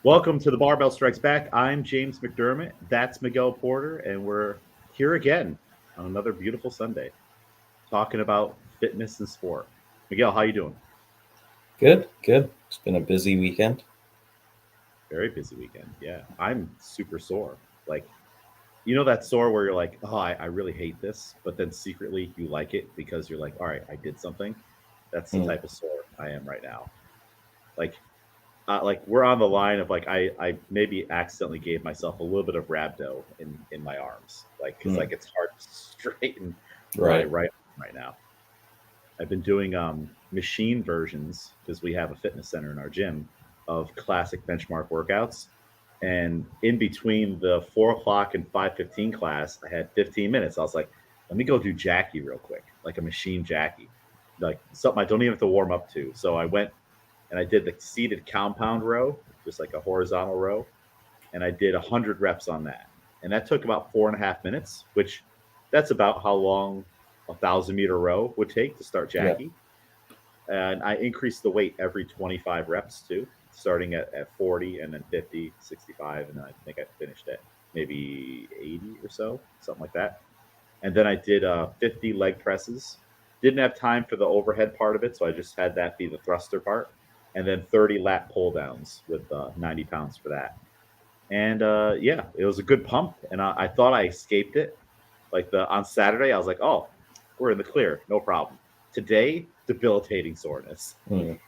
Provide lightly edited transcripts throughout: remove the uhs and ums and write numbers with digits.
Welcome to the Barbell Strikes Back. I'm James McDermott. That's Miguel Porter, and we're here again on another beautiful Sunday, talking about fitness and sport. Miguel, how you doing? Good, good. It's been a busy weekend. Very busy weekend. Yeah, I'm super sore. Like, you know that sore where you're like, oh, I really hate this, but then secretly you like it because you're like, all right, I did something. That's the Mm, type of sore I am right now. Like we're on the line of like I maybe accidentally gave myself a little bit of rhabdo in my arms, like because mm, like it's hard to straighten my right. right arm right now. I've been doing machine versions because we have a fitness center in our gym of classic benchmark workouts, and in between the 4 o'clock and 5:15 class, I had 15 minutes. I was like, let me go do Jackie real quick, like a machine Jackie, like something I don't even have to warm up to. So I went and I did the seated compound row, just like a horizontal row, and I did 100 reps on that, and that took about 4.5 minutes, which that's about how long a 1,000 meter row would take to start Yep. Jackie. And I increased the weight every 25 reps too, starting at 40 and then 50, 65, and then I think I finished at maybe 80 or so, something like that. And then I did 50 leg presses. Didn't have time for the overhead part of it, so I just had that be the thruster part. And then 30 lat pull downs with 90 pounds for that. And yeah, it was a good pump. And I thought I escaped it. Like the on Saturday, I was like, oh, we're in the clear, no problem. Today, debilitating soreness. Mm,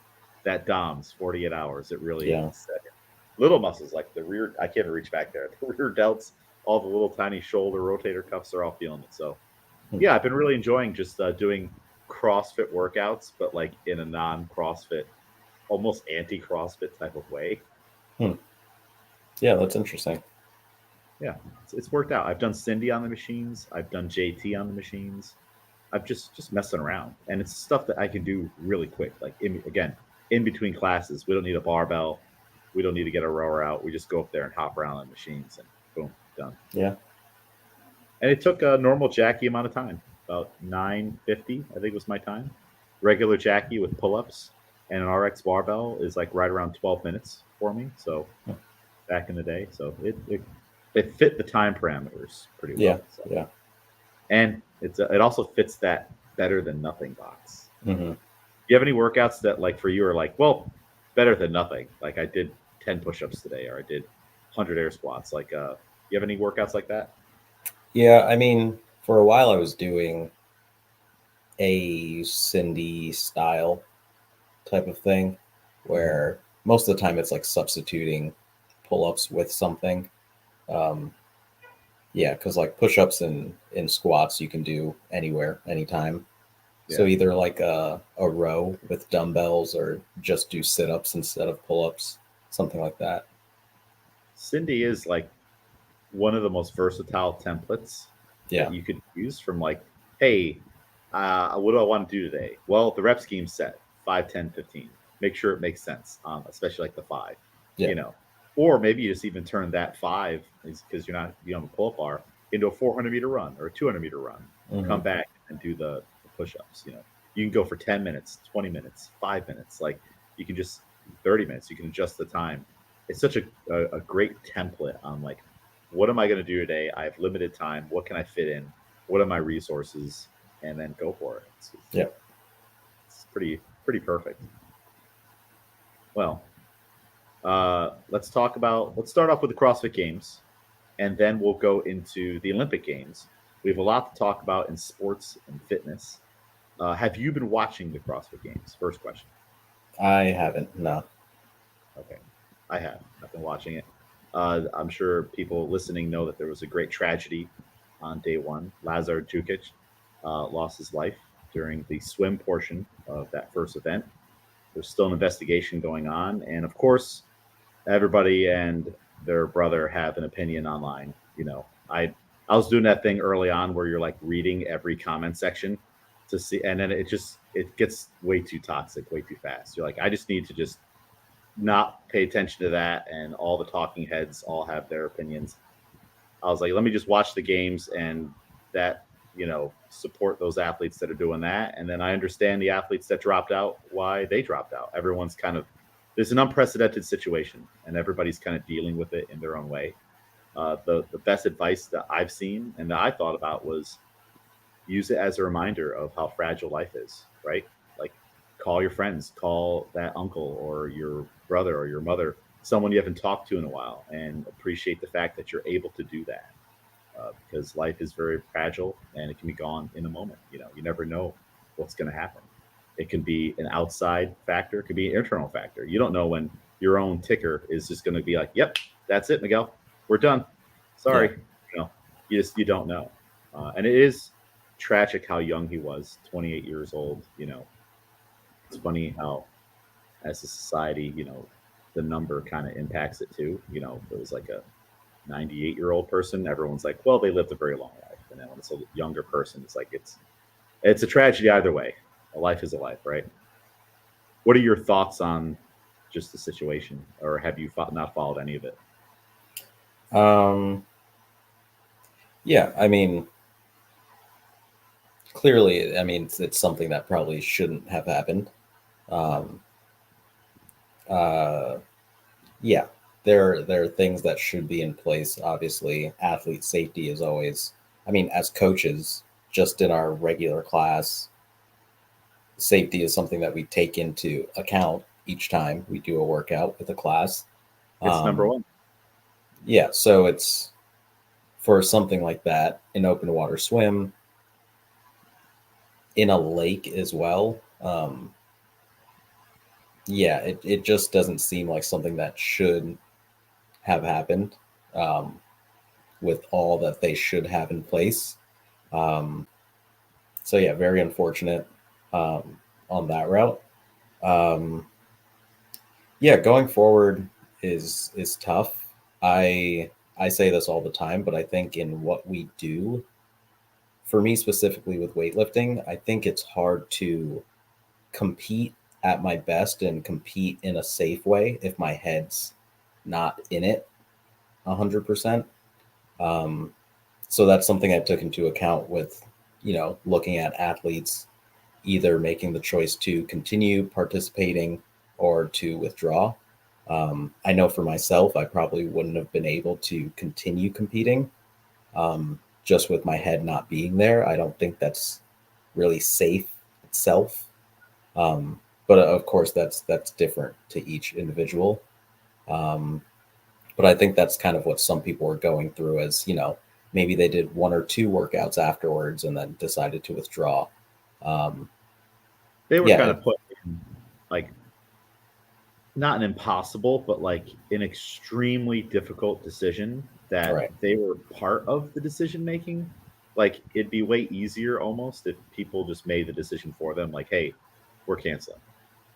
That DOMS 48 hours, it really yeah. set in. Little muscles like the rear, I can't even reach back there. The rear delts, all the little tiny shoulder rotator cuffs are all feeling it. So Mm, yeah, I've been really enjoying just doing CrossFit workouts, but like in a non-CrossFit, almost anti-CrossFit type of way. mm. Yeah, that's interesting. Yeah, it's worked out. I've done Cindy on the machines. I've done JT on the machines. I've just messing around, and it's stuff that I can do really quick. Like again, in between classes, we don't need a barbell. We don't need to get a rower out. We just go up there and hop around on machines, and boom, done. Yeah. And it took a normal Jackie amount of time, about 9:50, I think was my time. Regular Jackie with pull-ups and an RX barbell is like right around 12 minutes for me. So Mm, back in the day, so it fit the time parameters pretty yeah. well. So Yeah. and it also fits that better than nothing box. Hmm. Do you have any workouts that like for you are like, well, better than nothing? Like I did 10 push-ups today, or I did 100 air squats. Like, you have any workouts like that? Yeah. I mean, for a while I was doing a Cindy style type of thing Mm-hmm. where most of the time it's like substituting pull ups with something. Um, yeah, because like push ups and squats you can do anywhere, anytime. So Yeah. either like a row with dumbbells or just do sit ups instead of pull ups, something like that. Cindy is like one of the most versatile templates that Yeah. you could use from like, hey, what do I want to do today? Well, the rep scheme set 5, 10, 15. Make sure it makes sense, especially like the five, Yeah. you know. Or maybe you just even turn that five because you don't have a pull up bar into a 400-meter run or a 200-meter run. Hmm. Come back and do the push ups. You can go for 10 minutes, 20 minutes, 5 minutes. Like you can just 30 minutes. You can adjust the time. It's such a great template on like what am I going to do today? I have limited time. What can I fit in? What are my resources? And then go for it. Yeah. It's pretty perfect. Well, let's start off with the CrossFit Games, and then we'll go into the Olympic Games. We have a lot to talk about in sports and fitness. Have you been watching the CrossFit Games? First question. I haven't. No. Okay, I have. I've been watching it. I'm sure people listening know that there was a great tragedy on day one. Lazar Jukic lost his life during the swim portion of that first event. There's still an investigation going on, and of course, everybody and their brother have an opinion online. I was doing that thing early on where you're like reading every comment section to see, and then it gets way too toxic, way too fast. You're like, I just need to just not pay attention to that, and all the talking heads all have their opinions. I was like, let me just watch the games and that support those athletes that are doing that, and then I understand the athletes that dropped out why they dropped out. Everyone's kind of there's an unprecedented situation, and everybody's kind of dealing with it in their own way. The best advice that I've seen and that I thought about was use it as a reminder of how fragile life is, right? Like, call your friends, call that uncle or your brother or your mother, someone you haven't talked to in a while, and appreciate the fact that you're able to do that. Because life is very fragile and it can be gone in a moment. You never know what's going to happen. It can be an outside factor, it could be an internal factor. You don't know when your own ticker is just going to be like, "Yep, that's it, Miguel, we're done. Yeah. Sorry." You don't know, and it is tragic how young he was, 28 years old. It's funny how, as a society, the number kind of impacts it too. If it was like a 98-year-old person, everyone's like, well, they lived a very long life. And then when it's a younger person, it's like it's a tragedy either way. A life is a life, right? What are your thoughts on just the situation, or have you not followed any of it? Um, yeah, I mean, clearly, I mean, it's something that probably shouldn't have happened. Um, uh, yeah, there are things that should be in place. Obviously, athlete safety is always. I mean, as coaches, just in our regular class, safety is something that we take into account each time we do a workout with a class. It's number Um, one. yeah, so it's for something like that, an open water swim, in a lake as well. Yeah, it just doesn't seem like something that should have happened, um, with all that they should have in place. Um, so yeah, very unfortunate, um, on that route. Um, yeah, going forward is tough. I say this all the time, but I think in what we do, for me specifically with weightlifting, I think it's hard to compete at my best and compete in a safe way if my head's not in it 100%. Um, so that's something I took into account with, looking at athletes either making the choice to continue participating or to withdraw. I know for myself, I probably wouldn't have been able to continue competing, just with my head not being there. I don't think that's really safe itself. But of course, that's different to each individual. Um, but I think that's kind of what some people were going through, as maybe they did one or two workouts afterwards and then decided to withdraw. Um, They were yeah, kind of put in, like, not an impossible, but like an extremely difficult decision that right. they were part of the decision making. Like, it'd be way easier almost if people just made the decision for them, like, hey, we're canceling,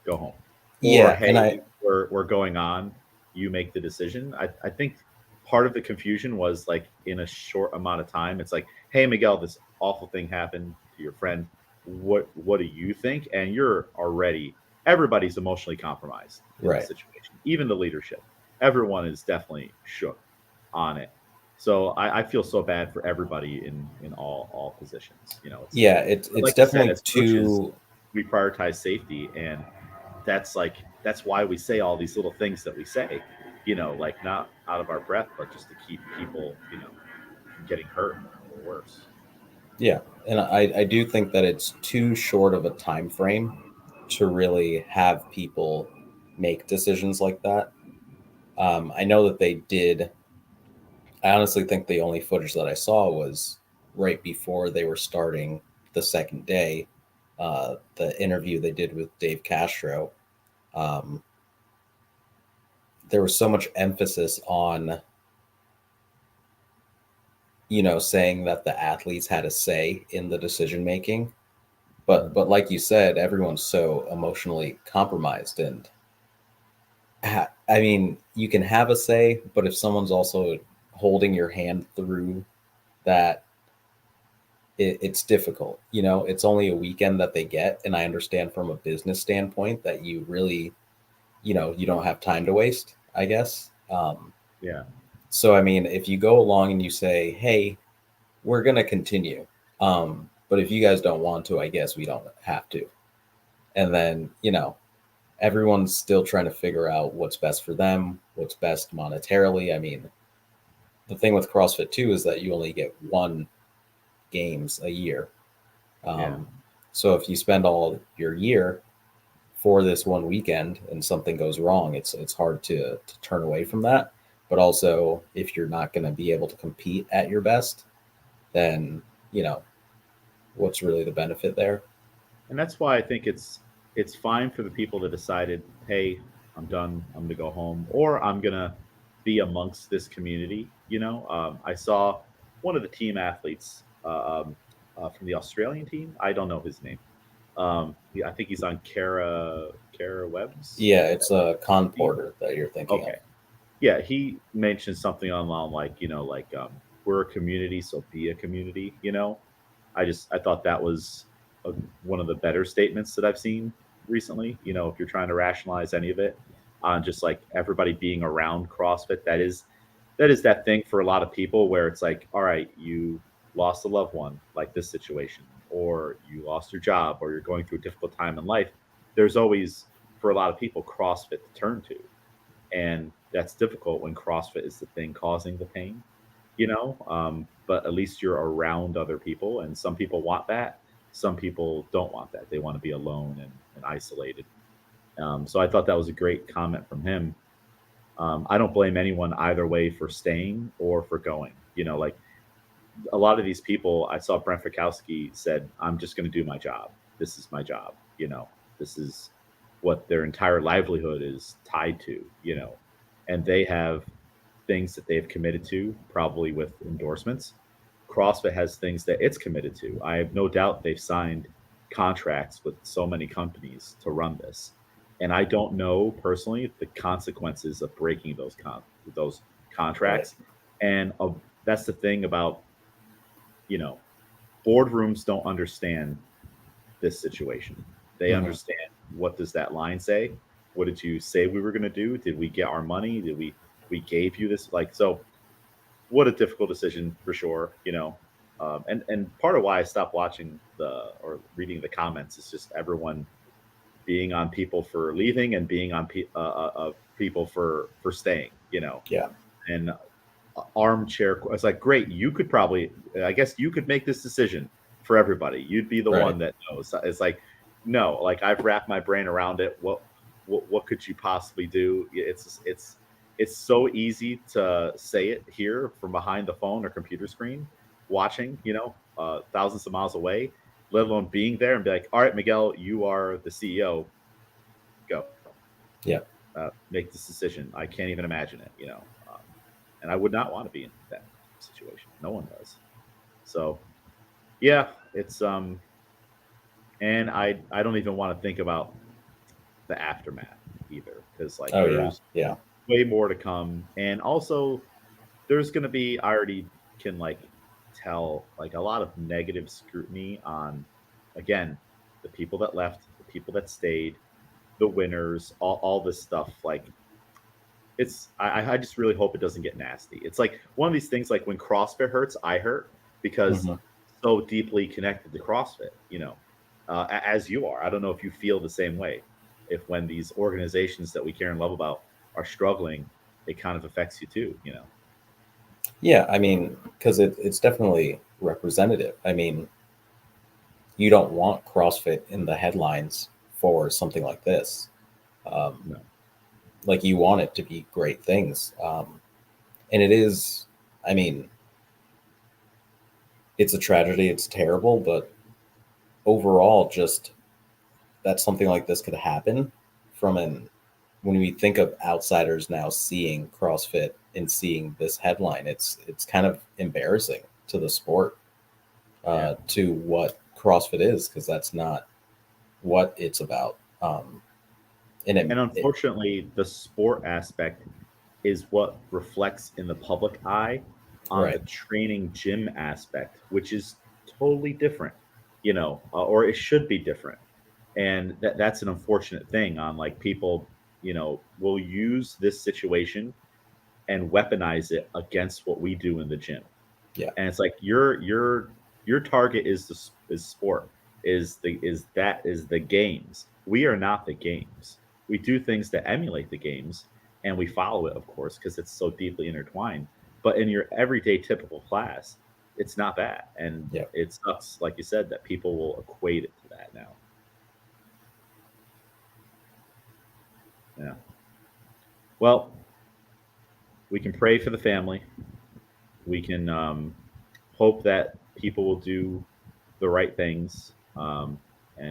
go home. Or, Yeah, and hey, we're going on, you make the decision. I think part of the confusion was like in a short amount of time, it's like, hey, Miguel, this awful thing happened to your friend. What do you think? And you're already, everybody's emotionally compromised in the right. situation, even the leadership. Everyone is definitely shook on it. So I feel so bad for everybody in all positions. It's Yeah, it's like you said, definitely as coaches, too. we prioritize safety, and that's why we say all these little things that we say, like, not out of our breath, but just to keep people, from getting hurt or worse. Yeah, and I do think that it's too short of a time frame to really have people make decisions like that. I know that they did. I honestly think the only footage that I saw was right before they were starting the second day. The interview they did with Dave Castro. Um, there was so much emphasis on, saying that the athletes had a say in the decision making. Mhm. But like you said, everyone's so emotionally compromised, and I mean, you can have a say, but if someone's also holding your hand through that, it's difficult. It's only a weekend that they get, and I understand from a business standpoint that you really, you don't have time to waste, I guess. Yeah. So I mean, if you go along and you say, "Hey, we're gonna continue," but if you guys don't want to, I guess we don't have to. And then, everyone's still trying to figure out what's best for them, what's best monetarily. I mean, the thing with CrossFit too is that you only get one games a year. Yeah. Um, so if you spend all your year for this one weekend and something goes wrong, it's hard to turn away from that. But also, if you're not going to be able to compete at your best, then you know what's really the benefit there. And that's why I think it's fine for the people that decided, hey, I'm done. I'm going to go home, or I'm going to be amongst this community. I saw one of the team athletes from the Australian team. I don't know his name. I think he's on Kara Webb's. Yeah, it's a con Team. porter that you're thinking of. Okay, yeah, he mentioned something online like we're a community, so be a community. I thought that was one of the better statements that I've seen recently. If you're trying to rationalize any of it on just like everybody being around CrossFit, that is that thing for a lot of people where it's like, all right, you lost a loved one, like this situation, or you lost your job, or you're going through a difficult time in life. There's always, for a lot of people, CrossFit to turn to, and that's difficult when CrossFit is the thing causing the pain. But at least you're around other people, and some people want that, some people don't want that. They want to be alone and isolated. So I thought that was a great comment from him. I don't blame anyone either way for staying or for going. Like a lot of these people, I saw Brent Fikowski said, I'm just going to do my job. This is my job. This is what their entire livelihood is tied to, and they have things that they've committed to, probably with endorsements. CrossFit has things that it's committed to. I have no doubt they've signed contracts with so many companies to run this. And I don't know personally the consequences of breaking those Right. contracts. And that's the thing about, you know, boardrooms don't understand this situation. They Hmm. understand, what does that line say? What did you say we were going to do? Did we get our money? Did we gave you this? Like, so what a difficult decision for sure. And part of why I stopped watching or reading the comments is just everyone being on people for leaving and being on people for staying. Yeah. And armchair. It's like, great, you could probably, I guess, you could make this decision for everybody. You'd be the Right. one that knows. It's like, no, like I've wrapped my brain around it. What could you possibly do? It's so easy to say it here from behind the phone or computer screen, watching, thousands of miles away, let alone being there and be like, all right, Miguel, you are the CEO. Go, Yeah. make this decision. I can't even imagine it. And I would not want to be in that situation. No one does. So yeah, it's and I don't even want to think about the aftermath either, because like Oh yeah. there's Yeah. way more to come, and also there's going to be, I already can like tell, like a lot of negative scrutiny on, again, the people that left, the people that stayed, the winners, all this stuff. Like I just really hope it doesn't get nasty. It's like one of these things, like when CrossFit hurts, I hurt, because Hmm. so deeply connected to CrossFit, as you are. I don't know if you feel the same way. If when these organizations that we care and love about are struggling, it kind of affects you too. Yeah. I mean, because it's definitely representative. I mean, you don't want CrossFit in the headlines for something like this. Um, No. like you want it to be great things, and it is. I mean, it's a tragedy. It's terrible, but overall, just that something like this could happen from an when we think of outsiders now seeing CrossFit and seeing this headline, it's kind of embarrassing to the sport, Yeah. to what CrossFit is, because that's not what it's about. And And unfortunately, the sport aspect is what reflects in the public eye on the right, training gym aspect, which is totally different, or it should be different. And that's an unfortunate thing on, like, people, will use this situation and weaponize it against what we do in the gym. yeah, And it's like your target is sport, is the games. We are not the games. we do things to emulate the games, and we follow it, of course, because it's so deeply intertwined. But in your everyday typical class, it's not that, and Yeah. it sucks, like you said, that people will equate it to that now. Yeah. Well, we can pray for the family. We can hope that people will do the right things, and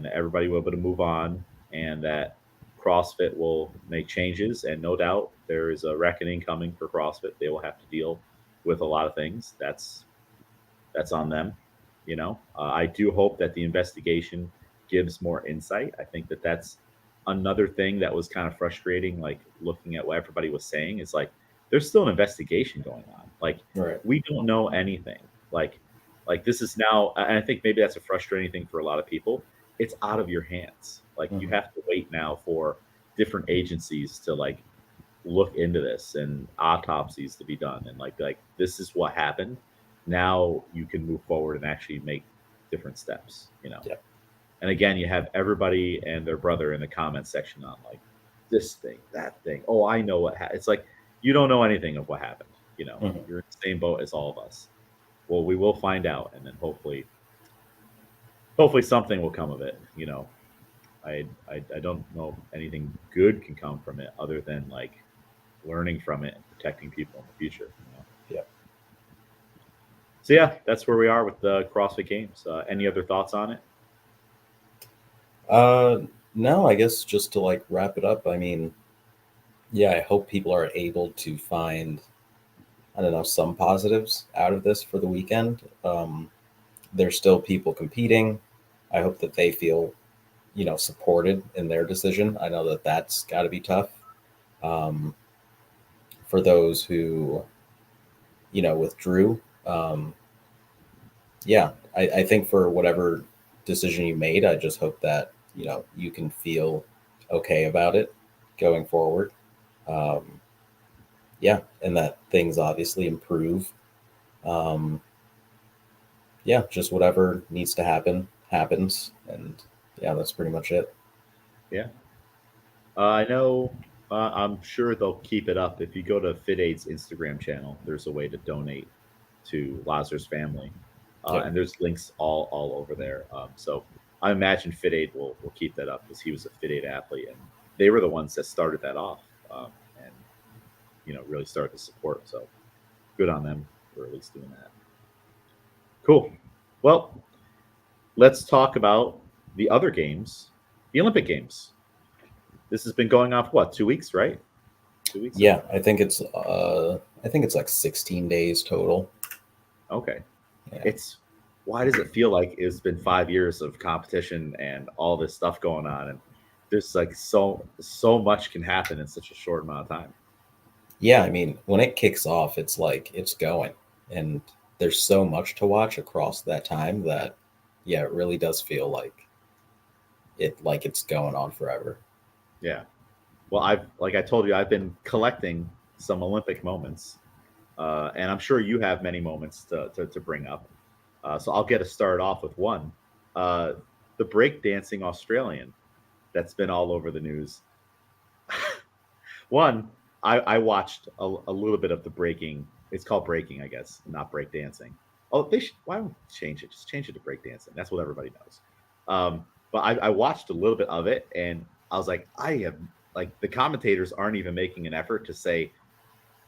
everybody will be able to move on, and that CrossFit will make changes. And no doubt there is a reckoning coming for CrossFit. They will have to deal with a lot of things. That's on them. I do hope that the investigation gives more insight. I think that that's another thing that was kind of frustrating. Like looking at what everybody was saying is like there's still an investigation going on. Like Right. we don't know anything. Like this is now, and I think maybe that's a frustrating thing for a lot of people. It's out of your hands. Like you Hmm. have to wait now for different agencies to like look into this and autopsies to be done, and like this is what happened. Now you can move forward and actually make different steps. Yeah. And again, you have everybody and their brother in the comment section on like this thing, that thing. Oh, I know it's like you don't know anything of what happened. Hmm. You're in the same boat as all of us. Well, we will find out, and then hopefully something will come of it. I don't know if anything good can come from it other than like learning from it and protecting people in the future. Yeah. So yeah, that's where we are with the CrossFit Games. Any other thoughts on it? Uh, no, I guess just to like wrap it up, I mean, yeah, I hope people are able to find, I don't know, some positives out of this for the weekend. There's still people competing. I hope that they feel, supported in their decision. I know that that's got to be tough. Um, for those who, withdrew. Yeah, I think for whatever decision you made, I just hope that, you can feel okay about it going forward. Um, yeah, and that things obviously improve. Um, yeah, just whatever needs to happen happens, and yeah, that's pretty much it. Yeah, I know. I'm sure they'll keep it up. If you go to FitAid's Instagram channel, there's a way to donate to Lazar's family, Yep. and there's links all over there. So I imagine FitAid will keep that up because he was a FitAid athlete, and they were the ones that started that off, and really started to support. So good on them for at least doing that. Cool. Well, let's talk about the other games, the Olympic Games. This has been going on for what, 2 weeks, right? 2 weeks or Yeah, I think it's like 16 days total. okay. Yeah. It's why does it feel like it's been 5 years of competition and all this stuff going on, and there's like so much can happen in such a short amount of time. Yeah, I mean, when it kicks off, it's like it's going, and there's so much to watch across that time that, yeah, it really does feel like it's going on forever. Yeah. Well, like I told you, I've been collecting some Olympic moments, and I'm sure you have many moments to bring up. So I'll get us started off with one. Uh, the breakdancing Australian that's been all over the news. One, I watched a little bit of the breaking. It's called breaking, I guess, not breakdancing. Oh, why don't they change it? Just change it to breakdancing. That's what everybody knows. But I watched a little bit of it, and I was like, I have like the commentators aren't even making an effort to say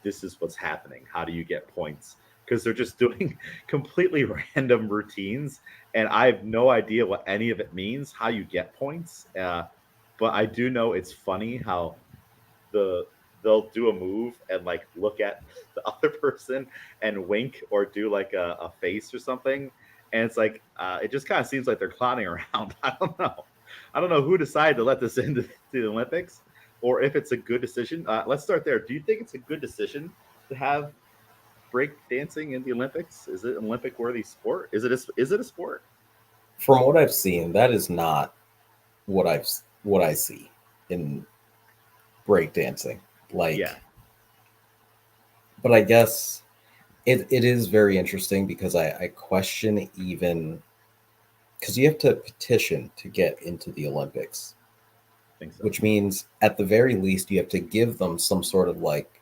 this is what's happening. How do you get points? Because they're just doing completely random routines, and I have no idea what any of it means. How you get points? But I do know it's funny how the they'll do a move and like look at the other person and wink or do like a face or something, and it's like it just kind of seems like they're clowning around. I don't know who decided to let this into the Olympics or if it's a good decision. Let's start there. Do you think it's a good decision to have break dancing in the Olympics? Is it an Olympic worthy sport? Is it a sport? From what I've seen, that is not what I see in breakdancing. Yeah. Like, but I guess it is very interesting because I question, even because you have to petition to get into the Olympics. think so. which means at the very least you have to give them some sort of like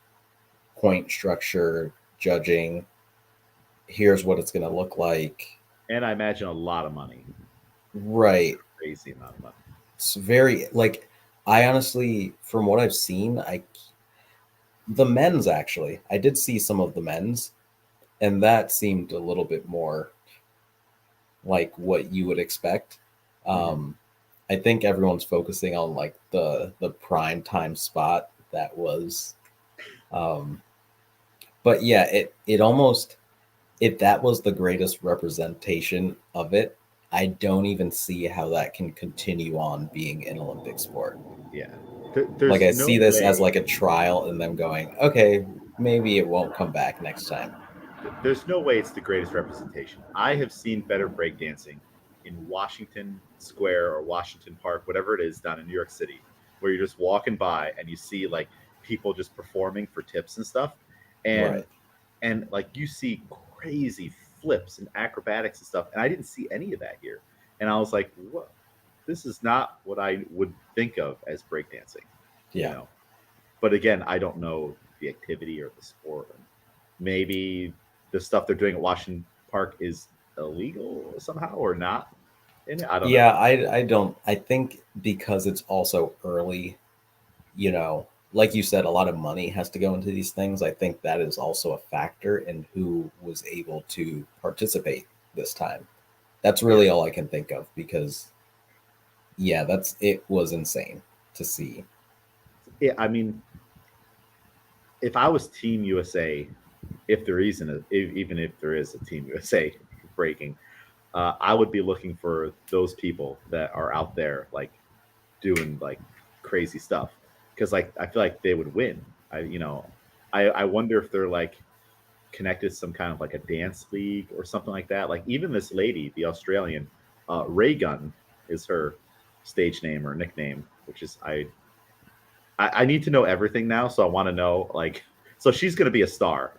point structure, judging. Here's what it's going to look like. And I imagine a lot of money, Right. crazy amount of money. It's very like, I honestly, from what I've seen, the men's actually, I did see some of the men's, and that seemed a little bit more like what you would expect. Hmm. Um, I think everyone's focusing on like the prime time spot that was, um, but yeah, it almost, if that was the greatest representation of it, I don't even see how that can continue on being an Olympic sport. Yeah, Like there's I no see this as way. like a trial and them going, okay, maybe it won't come back next time. There's no way it's the greatest representation. I have seen better breakdancing in Washington Square or Washington Park, whatever it is, down in New York City, where you're just walking by and you see like people just performing for tips and stuff, and Right. like you see crazy flips and acrobatics and stuff, and I didn't see any of that here, and I was like, what? This is not what I would think of as breakdancing, you Yeah. know. But again, I don't know the activity or the sport. And maybe the stuff they're doing at Washington Park is illegal somehow or not in it. I don't know. Yeah, I don't, I think because it's also early, like you said, a lot of money has to go into these things. I think that is also a factor in who was able to participate this time. That's Yeah. really all I can think of because yeah, it was insane to see. Yeah. I mean, if I was Team USA, if there isn't even if there is a Team USA breaking, I would be looking for those people that are out there like doing like crazy stuff because like I feel like they would win. I wonder if they're like connected to some kind of like a dance league or something like that. Like even this lady, the Australian, Ray Gun is her stage name or nickname, which is I need to know everything now, so I want to know like so she's going to be a star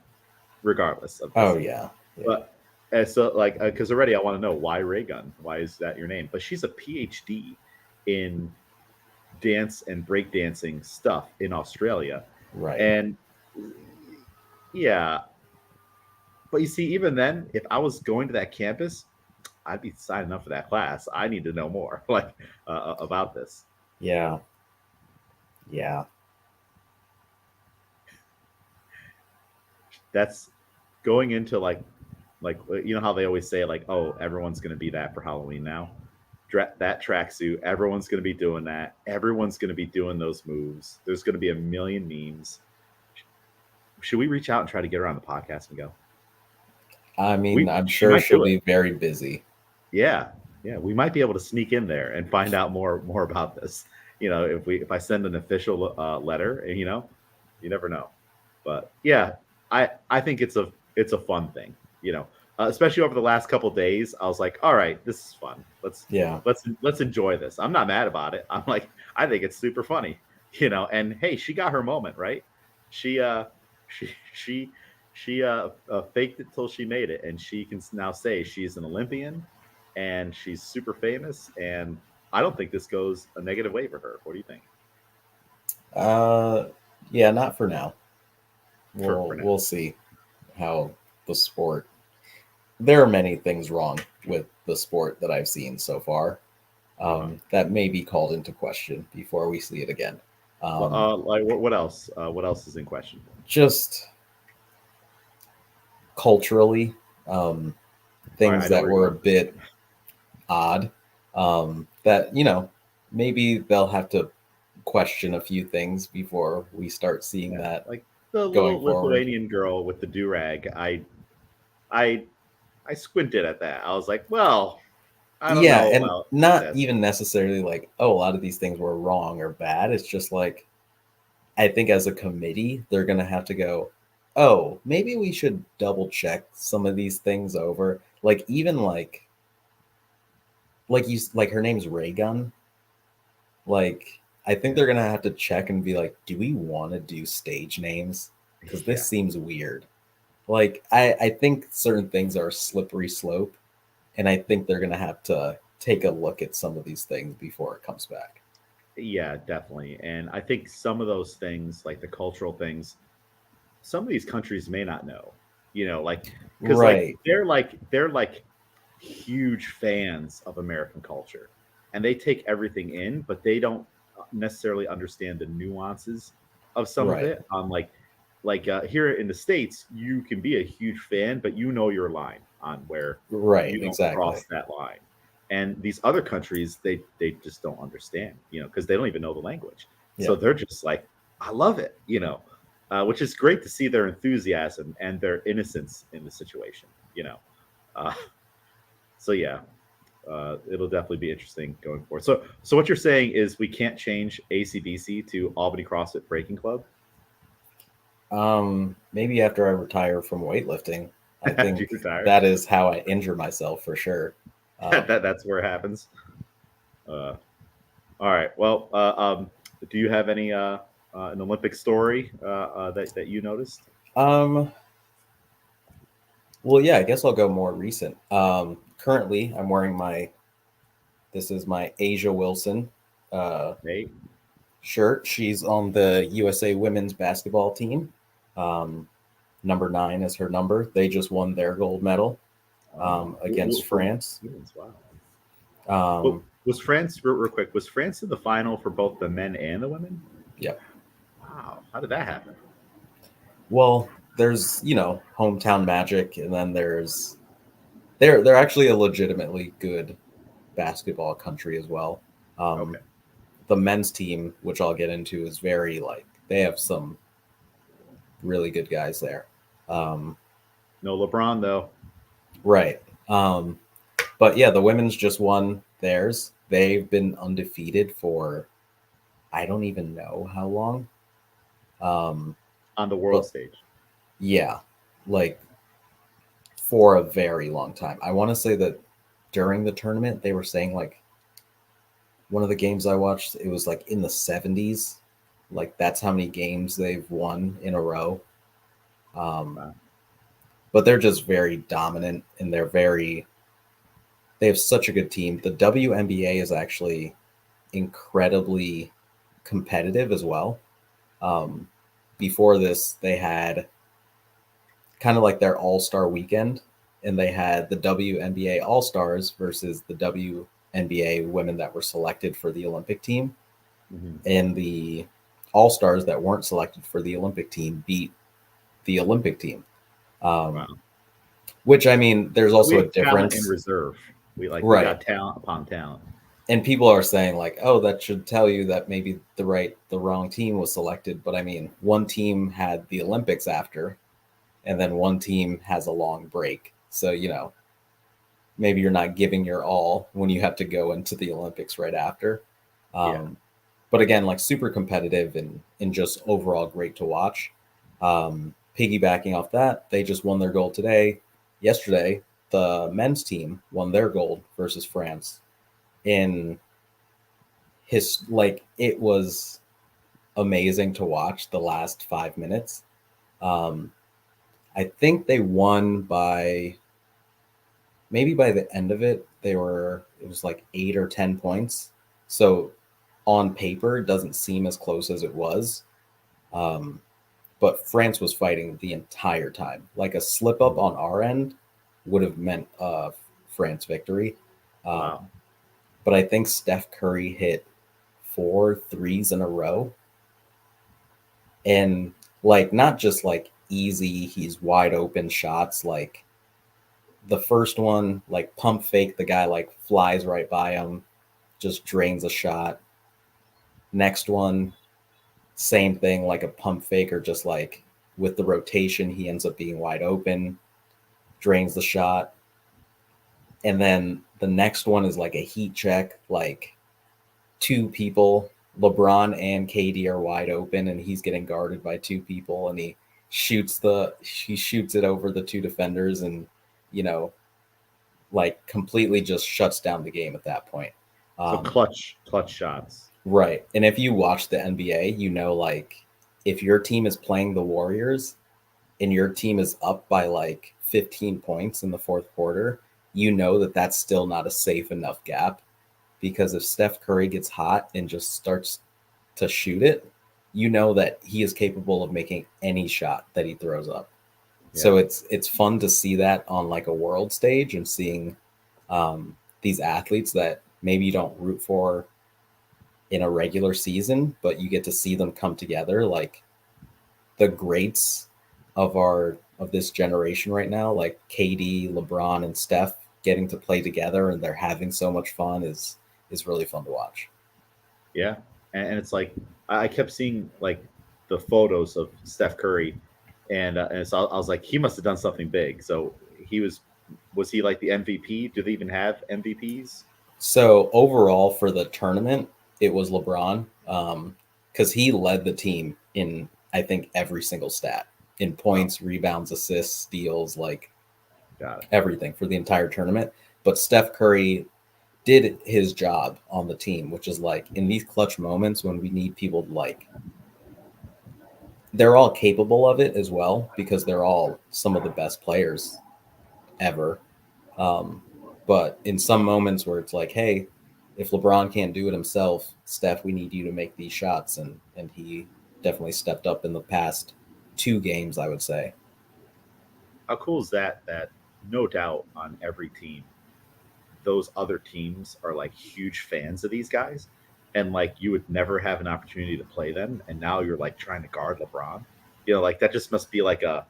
regardless of Oh this. yeah. Yeah. But so like because already I want to know why Ray Gun, why is that your name? But she's a PhD in dance and breakdancing stuff in Australia, Right. and yeah, but you see, even then, if I was going to that campus, I'd be signing up for that class. I need to know more, like about this. Yeah. Yeah. That's going into like you know how they always say like, oh, everyone's going to be that for Halloween now. That tracksuit, everyone's going to be doing that. Everyone's going to be doing those moves. There's going to be a million memes. Should we reach out and try to get her on the podcast and go? I mean, We I'm she sure might she'll do it. be very busy. Yeah, yeah, we might be able to sneak in there and find out more about this. You know, if I send an official letter, and you never know. But yeah, I think it's a fun thing. Especially over the last couple days, I was like, all right, this is fun. Yeah. Let's enjoy this. I'm not mad about it. I'm like, I think it's super funny. And hey, she got her moment, right? She she she she faked it till she made it, and she can now say she's an Olympian and she's super famous. And I don't think this goes a negative way for her. What do you think? Uh, yeah, not for now. For now, We'll see how the sport. There are many things wrong with the sport that I've seen so far, uh-huh. that may be called into question before we see it again. Well, Um, like what else? What else is in question? just culturally, um, All right, things I know that where you're were a going with this. bit odd. That maybe they'll have to question a few things before we start seeing Yeah, that like the going little forward. Lithuanian girl with the do rag. I I squinted at that. I was like, well, I don't Yeah, know and about not this. even necessarily like, oh, a lot of these things were wrong or bad. It's just like, I think as a committee, they're going to have to go, oh, maybe we should double check some of these things over. Like, even like her name's Raygun. Like, I think Yeah, they're going to have to check and be like, do we want to do stage names? Because this yeah. seems weird. Like, I think certain things are a slippery slope. And I think they're going to have to take a look at some of these things before it comes back. Yeah, definitely. And I think some of those things, like the cultural things, some of these countries may not know, like because Right, they're like huge fans of American culture, and they take everything in, but they don't necessarily understand the nuances of some of right, it. Here in the States, you can be a huge fan, but you know your line on where right, you don't exactly. cross that line. And these other countries, they just don't understand, because they don't even know the language. So Yeah. they're just like, I love it, which is great to see their enthusiasm and their innocence in the situation. Uh, so yeah, it'll definitely be interesting going forward. So what you're saying is we can't change ACBC to Albany CrossFit Breaking Club Maybe after I retire from weightlifting, I after you think retire. that is how I injure myself for sure. That's where it happens. Uh, all right. Well, do you have any an Olympic story that you noticed? Um, well, yeah, I guess I'll go more recent. Currently, I'm wearing this is my Asia Wilson uh, Nate? shirt. She's on the USA women's basketball team. Um, number 9 is her number. They just won their gold medal against For France. humans, wow. Well, Um, was France real quick? Was France in the final for both the men and the women? yeah. Wow, how did that happen? Well, there's hometown magic, and then they're actually a legitimately good basketball country as well. Okay, Um, the men's team, which I'll get into, is very they have some really good guys there. Um, no LeBron though. right. Um, but yeah, the women's just won theirs. They've been undefeated for I don't even know how long. Um, On the world but stage. yeah, like for a very long time. I want to say that during the tournament, they were saying one of the games I watched, it was like in the 70s. Like that's how many games they've won in a row. Um, Wow. but they're just very dominant and they have such a good team. The WNBA is actually incredibly competitive as well. Um, before this, they had kind of like their all star weekend, and they had the WNBA All Stars versus the WNBA women that were selected for the Olympic team. Mhm. And the All Stars that weren't selected for the Olympic team beat the Olympic team. Um, Wow. which I mean, there's So we also a have talent in difference, reserve. We right? got talent upon talent. And people are saying like, oh, that should tell you that maybe the wrong team was selected. But I mean, one team had the Olympics after, and then one team has a long break. So maybe you're not giving your all when you have to go into the Olympics right after. Yeah. Um, but again, like super competitive and just overall great to watch. Piggybacking off that, they just won their gold today. Yesterday, the men's team won their gold versus France. In it was amazing to watch the last 5 minutes. Um, I think they won by maybe by the end of it, it was like 8 or 10 points. So on paper, it doesn't seem as close as it was. Um, but France was fighting the entire time. Like a slip up on our end would have meant France victory. Wow. Um, but I think Steph Curry hit 4 threes in a row. And not just easy, he's wide open shots. Like the first one, like pump fake, the guy flies right by him, just drains a shot. Next one, same thing, like a pump fake, or just with the rotation, he ends up being wide open, drains the shot. And then the next one is like a heat check, like two people, LeBron and KD are wide open, and he's getting guarded by two people, and he shoots it over the two defenders, and you know, completely just shuts down the game at that point. So Um, clutch shots. Right. And if you watch the NBA, if your team is playing the Warriors and your team is up by 15 points in the fourth quarter, that that's still not a safe enough gap. because if Steph Curry gets hot and just starts to shoot it, you know that he is capable of making any shot that he throws up. Yeah. So it's fun to see that on like a world stage and seeing these athletes that maybe you don't root for in a regular season, but you get to see them come together, like the greats of this generation right now, like KD, LeBron, and Steph getting to play together and they're having so much fun is really fun to watch. Yeah, and it's like I kept seeing like the photos of Steph Curry, and so I was like, he must have done something big. So was he like the MVP? Do they even have MVPs? So overall for the tournament, it was LeBron, because he led the team in I think every single stat in Oh, points, rebounds, assists, steals, like got it. everything for the entire tournament. But Steph Curry did his job on the team, which is like in these clutch moments when we need people to like they're all capable of it as well because they're all some of the best players ever. Um, but in some moments where it's like, hey, if LeBron can't do it himself, Steph, we need you to make these shots, and he definitely stepped up in the past two games, I would say. How cool is that? That no doubt on every team, those other teams are like huge fans of these guys, and like you would never have an opportunity to play them, and now you're like trying to guard LeBron. Like that just must be like a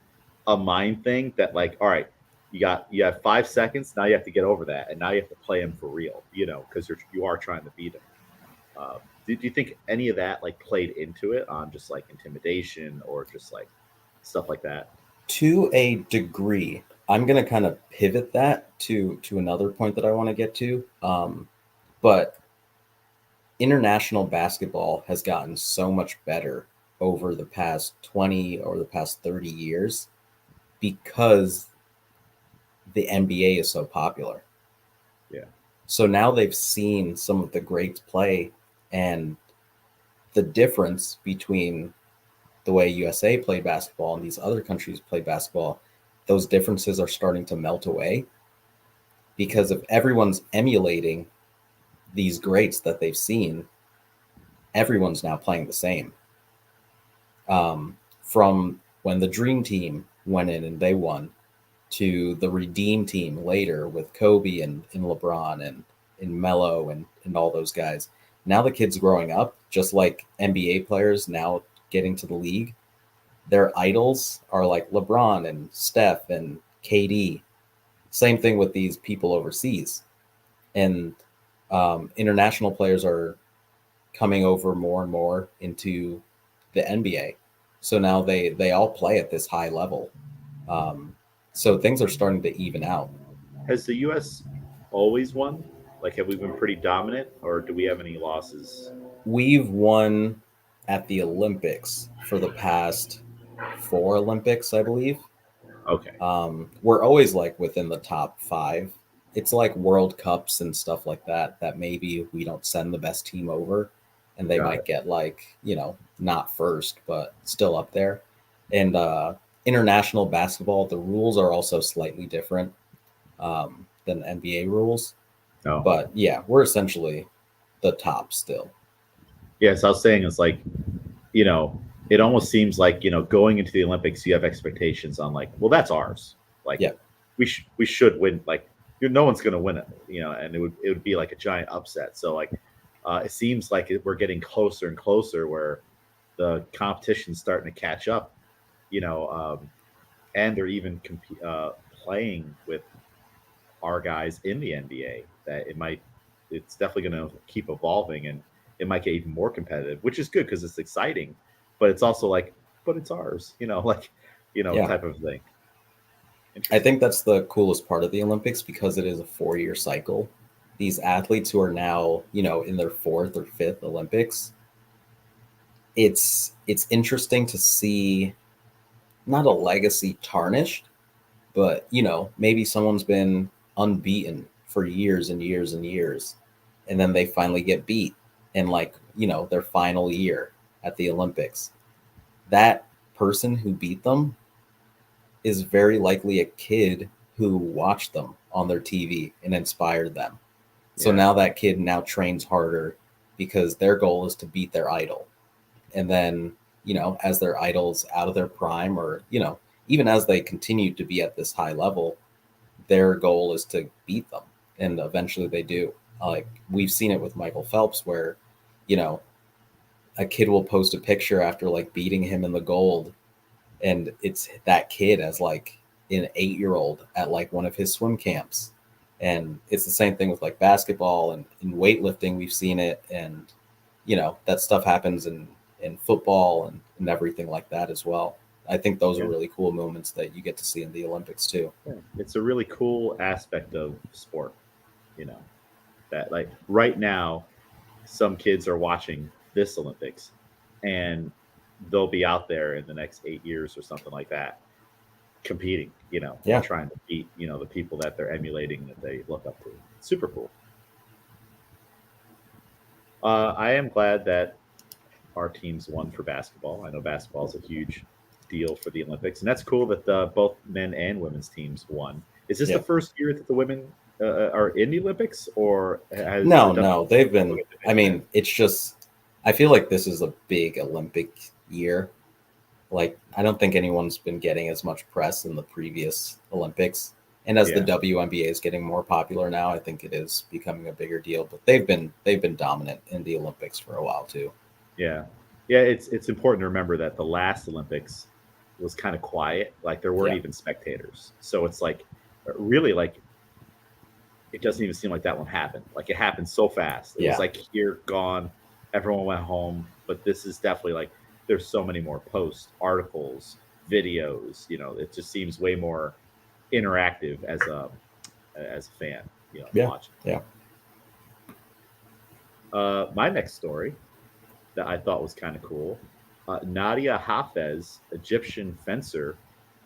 mind thing that like, all right, you have 5 seconds, now you have to get over that, and now you have to play him for real, because you are trying to beat him. Do you think any of that like played into it on just like intimidation or just like stuff like that? To a degree, I'm going to kind of pivot that to another point that I want to get to. But international basketball has gotten so much better over the past 20 or the past 30 years because the NBA is so popular. Yeah. So now they've seen some of the greats play, and the difference between the way USA play basketball and these other countries play basketball, those differences are starting to melt away because if everyone's emulating these greats that they've seen, everyone's now playing the same. From when the Dream Team went in and they won to the Redeem Team later with Kobe and LeBron and Melo and all those guys. Now the kids growing up, just like NBA players now getting to the league, their idols are like LeBron and Steph and KD. Same thing with these people overseas. And international players are coming over more and more into the NBA. So now they all play at this high level. Um, so things are starting to even out. Has the U.S. always won? Like, have we been pretty dominant, or do we have any losses? We've won at the Olympics for the past four Olympics, I believe. Okay, We're always like within the top five. It's like World Cups and stuff like that, that maybe we don't send the best team over and they got might it. get like, not first, but still up there. And international basketball, the rules are also slightly different than NBA rules. No, But yeah, we're essentially the top still. yes, I was saying it's like, you know, it almost seems like going into the Olympics, you have expectations on like, well, that's ours. Like, Yeah. we should win. Like, no one's going to win it, and it would be like a giant upset. So like, it seems like we're getting closer and closer where the competition's starting to catch up. You know, and they're even playing with our guys in the NBA. That it's definitely going to keep evolving, and it might get even more competitive, which is good because it's exciting. But it's also like, but it's ours, like, Yeah. type of thing. I Interesting. think that's the coolest part of the Olympics because it is a 4 year cycle. These athletes who are now, in their fourth or fifth Olympics, it's interesting to see not a legacy tarnished, but maybe someone's been unbeaten for years and years and years, and then they finally get beat in like, their final year at the Olympics. That person who beat them is very likely a kid who watched them on their TV and inspired them. So Yeah. now that kid now trains harder because their goal is to beat their idol. And then, as their idol's out of their prime, or, even as they continue to be at this high level, their goal is to beat them. And eventually they do. Like we've seen it with Michael Phelps where, you know, a kid will post a picture after like beating him in the gold, and it's that kid as like an 8-year-old at like one of his swim camps. And it's the same thing with like basketball and in weightlifting. We've seen it, and that stuff happens in football and everything like that as well. I think those are Yeah. really cool moments that you get to see in the Olympics too. Yeah. It's a really cool aspect of sport, you know, that like right now, some kids are watching this Olympics and they'll be out there in the next 8 years or something like that competing, and Yeah. trying to beat, the people that they're emulating that they look up to. Super cool. I am glad that our teams won for basketball. I know basketball is a huge deal for the Olympics, and that's cool that both men and women's teams won. Is this the Yeah. first year that the women are in the Olympics, or has the No, W no, they've been. W I division in? mean, it's just. I feel like this is a big Olympic year. Like, I don't think anyone's been getting as much press in the previous Olympics. And as the Yeah, WNBA is getting more popular now, I think it is becoming a bigger deal. But they've been dominant in the Olympics for a while too. yeah, yeah. It's important to remember that the last Olympics was kind of quiet. Like there weren't Yeah, even spectators, so it's like really like it doesn't even seem like that one happened. Like it happened so fast. It was yeah, like here, gone, everyone went home. But this is definitely like there's so many more posts, articles, videos. It just seems way more interactive as a fan. yeah, Watching. yeah. My next story that I thought was kind of cool. Nadia Hafez, Egyptian fencer,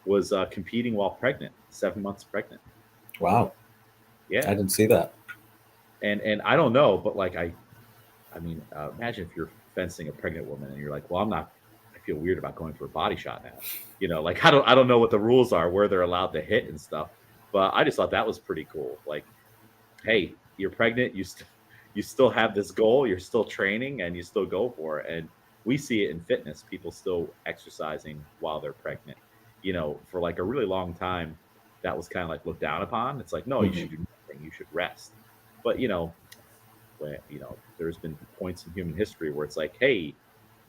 was competing while pregnant, 7 months pregnant. Wow, I Yeah, didn't see that. and I don't know, but like I mean, imagine if you're fencing a pregnant woman and you're like, well, I'm not. I feel weird about going for a body shot now. Like I don't know what the rules are, where they're allowed to hit and stuff. But I just thought that was pretty cool. Like, hey, you're pregnant, you still have this goal, you're still training, and you still go for it. And we see it in fitness, people still exercising while they're pregnant. For like a really long time, that was kind of like looked down upon. It's like, no, you Hmm. should do nothing, you should rest. But when there's been points in human history where it's like, hey,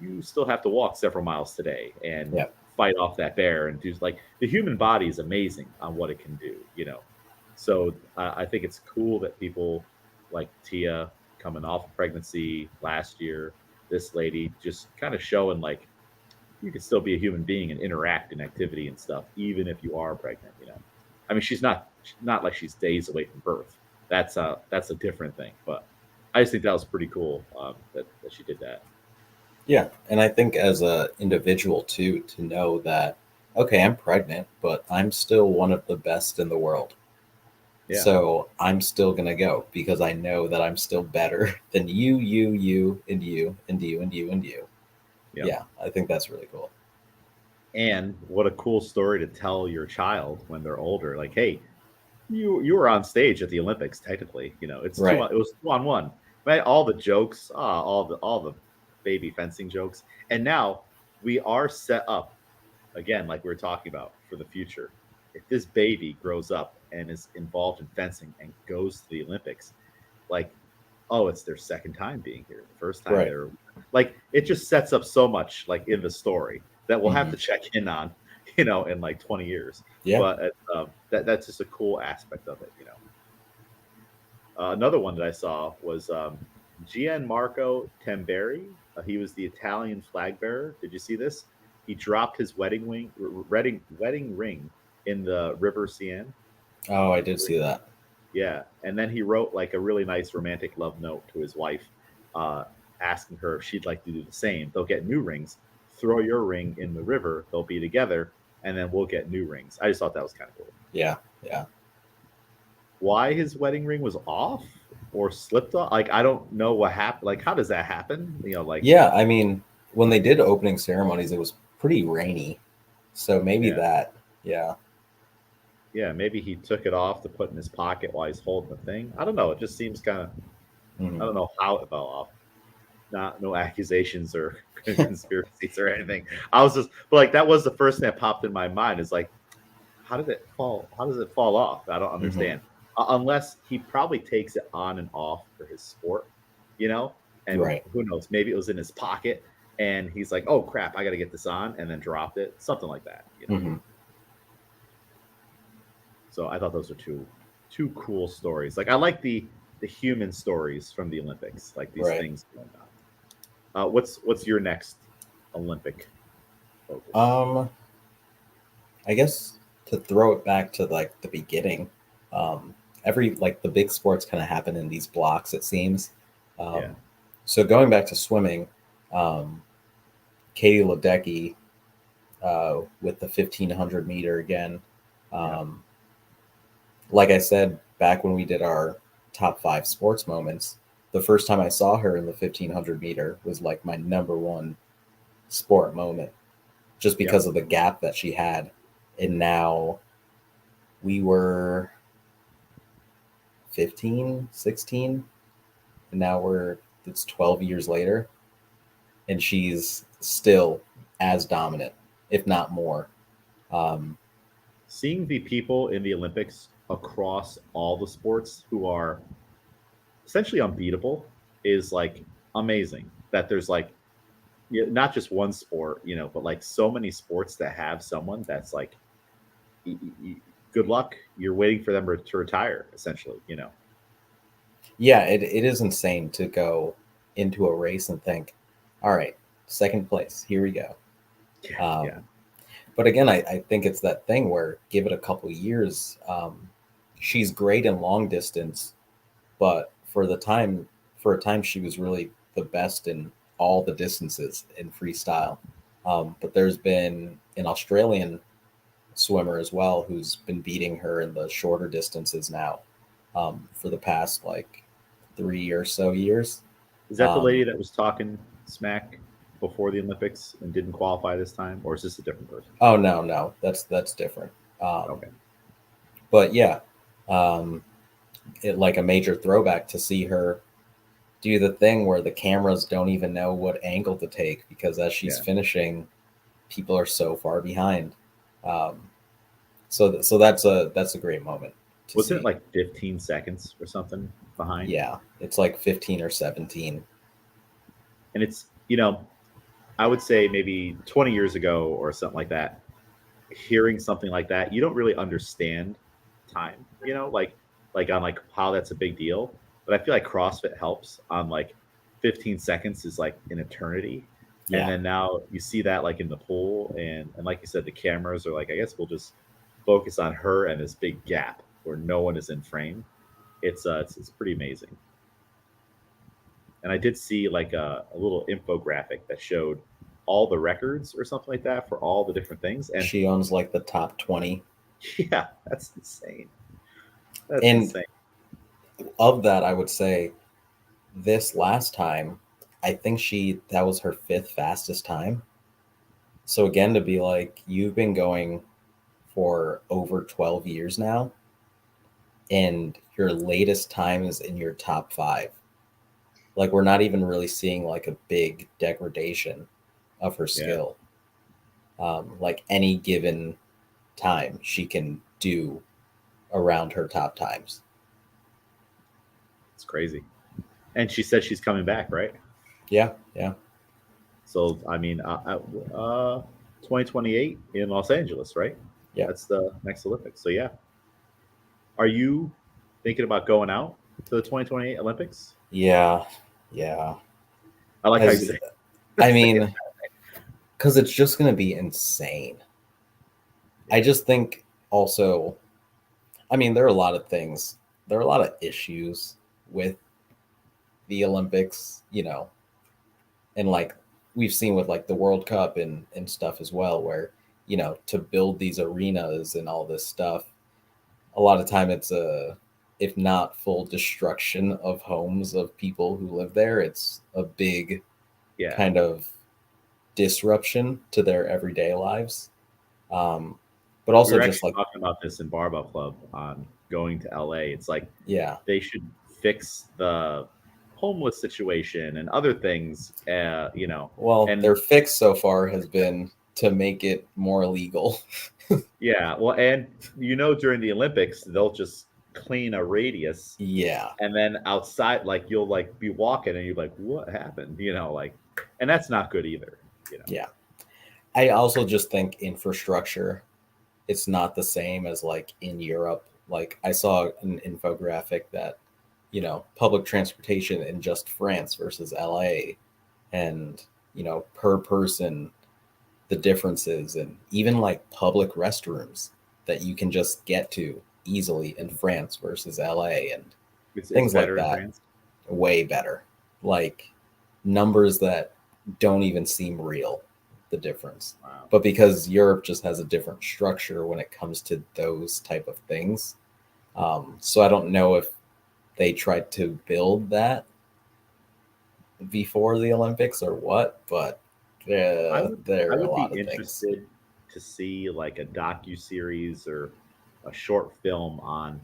you still have to walk several miles today and Yeah, fight off that bear and do like the human body is amazing on what it can do. So I think it's cool that people like Tia coming off of pregnancy last year, this lady just kind of showing like you can still be a human being and interact in activity and stuff even if you are pregnant. I mean she's not like she's days away from birth. That's a different thing, but I just think that was pretty cool, that she did that. yeah. And I think as a individual too, to know that okay, I'm pregnant, but I'm still one of the best in the world. Yeah. So I'm still gonna go because I know that I'm still better than you, and you, and you, and you, and you. Yep. Yeah, I think that's really cool. And what a cool story to tell your child when they're older. Like, hey, you were on stage at the Olympics. Technically, Right. it was 2-on-1. Right? All the jokes, all the baby fencing jokes, and now we are set up again, like we were talking about for the future. If this baby grows up and is involved in fencing and goes to the Olympics, like, oh, it's their second time being here. The first time Right. they're like, it just sets up so much like in the story that we'll have Hmm. to check in on, in like 20 years. Yeah. But that's just a cool aspect of it. Another one that I saw was Gianmarco Tamberi. He was the Italian flag bearer. Did you see this? He dropped his wedding ring in the River Seine. Oh, I did see that. Yeah, and then he wrote like a really nice romantic love note to his wife, uh, asking her if she'd like to do the same. They'll get new rings. Throw your ring in the river. They'll be together, and then we'll get new rings. I just thought that was kind of cool. Yeah. Yeah. Why his wedding ring was off or slipped off? Like I don't know what happened. Like how does that happen? Like Yeah. I mean, when they did opening ceremonies, it was pretty rainy. So maybe yeah, that. Yeah. Yeah, maybe he took it off to put in his pocket while he's holding the thing. I don't know. It just seems kind of. I Mhm. don't know how it fell off. Not no accusations or conspiracies or anything. I was just, but like that was the first thing that popped in my mind. Is like, how did it fall? How does it fall off? I don't Mhm. understand. Unless he probably takes it on and off for his sport, you know. And Right. who knows? Maybe it was in his pocket, and he's like, "Oh crap, I got to get this on," and then dropped it. Something like that, you know. Mhm. So I thought those were two cool stories. Like I like the human stories from the Olympics, like these Right. things going on. What's your next Olympic focus? Um, I guess to throw it back to like the beginning, um, every like the big sports kind of happen in these blocks, it seems. Yeah, Um, so going back to swimming, um, Katie Ledecky with the 1500 meter again. yeah. Um, like I said back when we did our top five sports moments, the first time I saw her in the 1500 meter was like my number one sport moment, just Yep. because of the gap that she had. And now we were 15, 16, and now it's 12 years later, and she's still as dominant, if not more. Um, Seeing the people in the Olympics across all the sports who are essentially unbeatable is like amazing. That there's like not just one sport, but like so many sports that have someone that's like, good luck. You're waiting for them to retire, essentially. yeah, it is insane to go into a race and think, all right, second place, here we go. Yeah, yeah, Um, but again, I think it's that thing where give it a couple years. She's great in long distance, but for a time, she was really the best in all the distances in freestyle. But there's been an Australian swimmer as well who's been beating her in the shorter distances now for the past like 3 or so years. is that the lady Um, that was talking smack before the Olympics and didn't qualify this time, or is this a different person? oh no, no, that's different. Um, Okay. but yeah, um, it like a major throwback to see her do the thing where the cameras don't even know what angle to take because as she's Yeah. finishing, people are so far behind. Um, so that's a great moment to Wasn't it see. like 15 seconds or something behind? Yeah, it's like 15 or 17. And it's, I would say maybe 20 years ago or something like that, hearing something like that, you don't really understand time, like on like how that's a big deal. But I feel like CrossFit helps on like 15 seconds is like an eternity. And Yeah, then now you see that like in the pool and like you said, the cameras are like, I guess we'll just focus on her and this big gap where no one is in frame. It's pretty amazing. And I did see like a little infographic that showed all the records or something like that for all the different things. And she owns like the top 20. yeah, that's insane. That's And insane. of that, I would say this last time, I think that was her fifth fastest time. So again, to be like, you've been going for over 12 years now, and your latest time is in your top five. Like, we're not even really seeing like a big degradation of her Yeah, skill. Like, any given time, she can do around her top times. it's crazy. And she said she's coming back, right? Yeah, yeah, So I mean, 2028 in Los Angeles, right? yeah, That's the next Olympics. So yeah, are you thinking about going out to the 2028 Olympics? yeah, yeah. I like how you Has say, I say it. mean, because it's just going to be insane. I Yeah, just think also, I mean, there are a lot of things, there are a lot of issues with the Olympics, and like we've seen with like the World Cup and stuff as well, where, to build these arenas and all this stuff, a lot of time it's a, if not full destruction of homes of people who live there, it's a big yeah. kind of disruption to their everyday lives. Um, But We also were just actually like, talking about this in Barbell Club on going to LA. It's like yeah, they should fix the homeless situation and other things, well, and their fix so far has been to make it more illegal. yeah, well, and during the Olympics, they'll just clean a radius, Yeah, and then outside, like you'll like be walking, and you're like, what happened? And that's not good either. yeah. I also just think infrastructure, it's not the same as like in Europe. Like I saw an infographic that, public transportation in just France versus LA, and, per person, the differences, and even like public restrooms that you can just get to easily in France versus LA, and It's things like better in that. France. Way better. Like numbers that don't even seem real, the difference. Wow. But because Europe just has a different structure when it comes to those type of things. So I don't know if they tried to build that before the Olympics or what, but I would I there are a would be lot of things. interested to see like a docu series or a short film on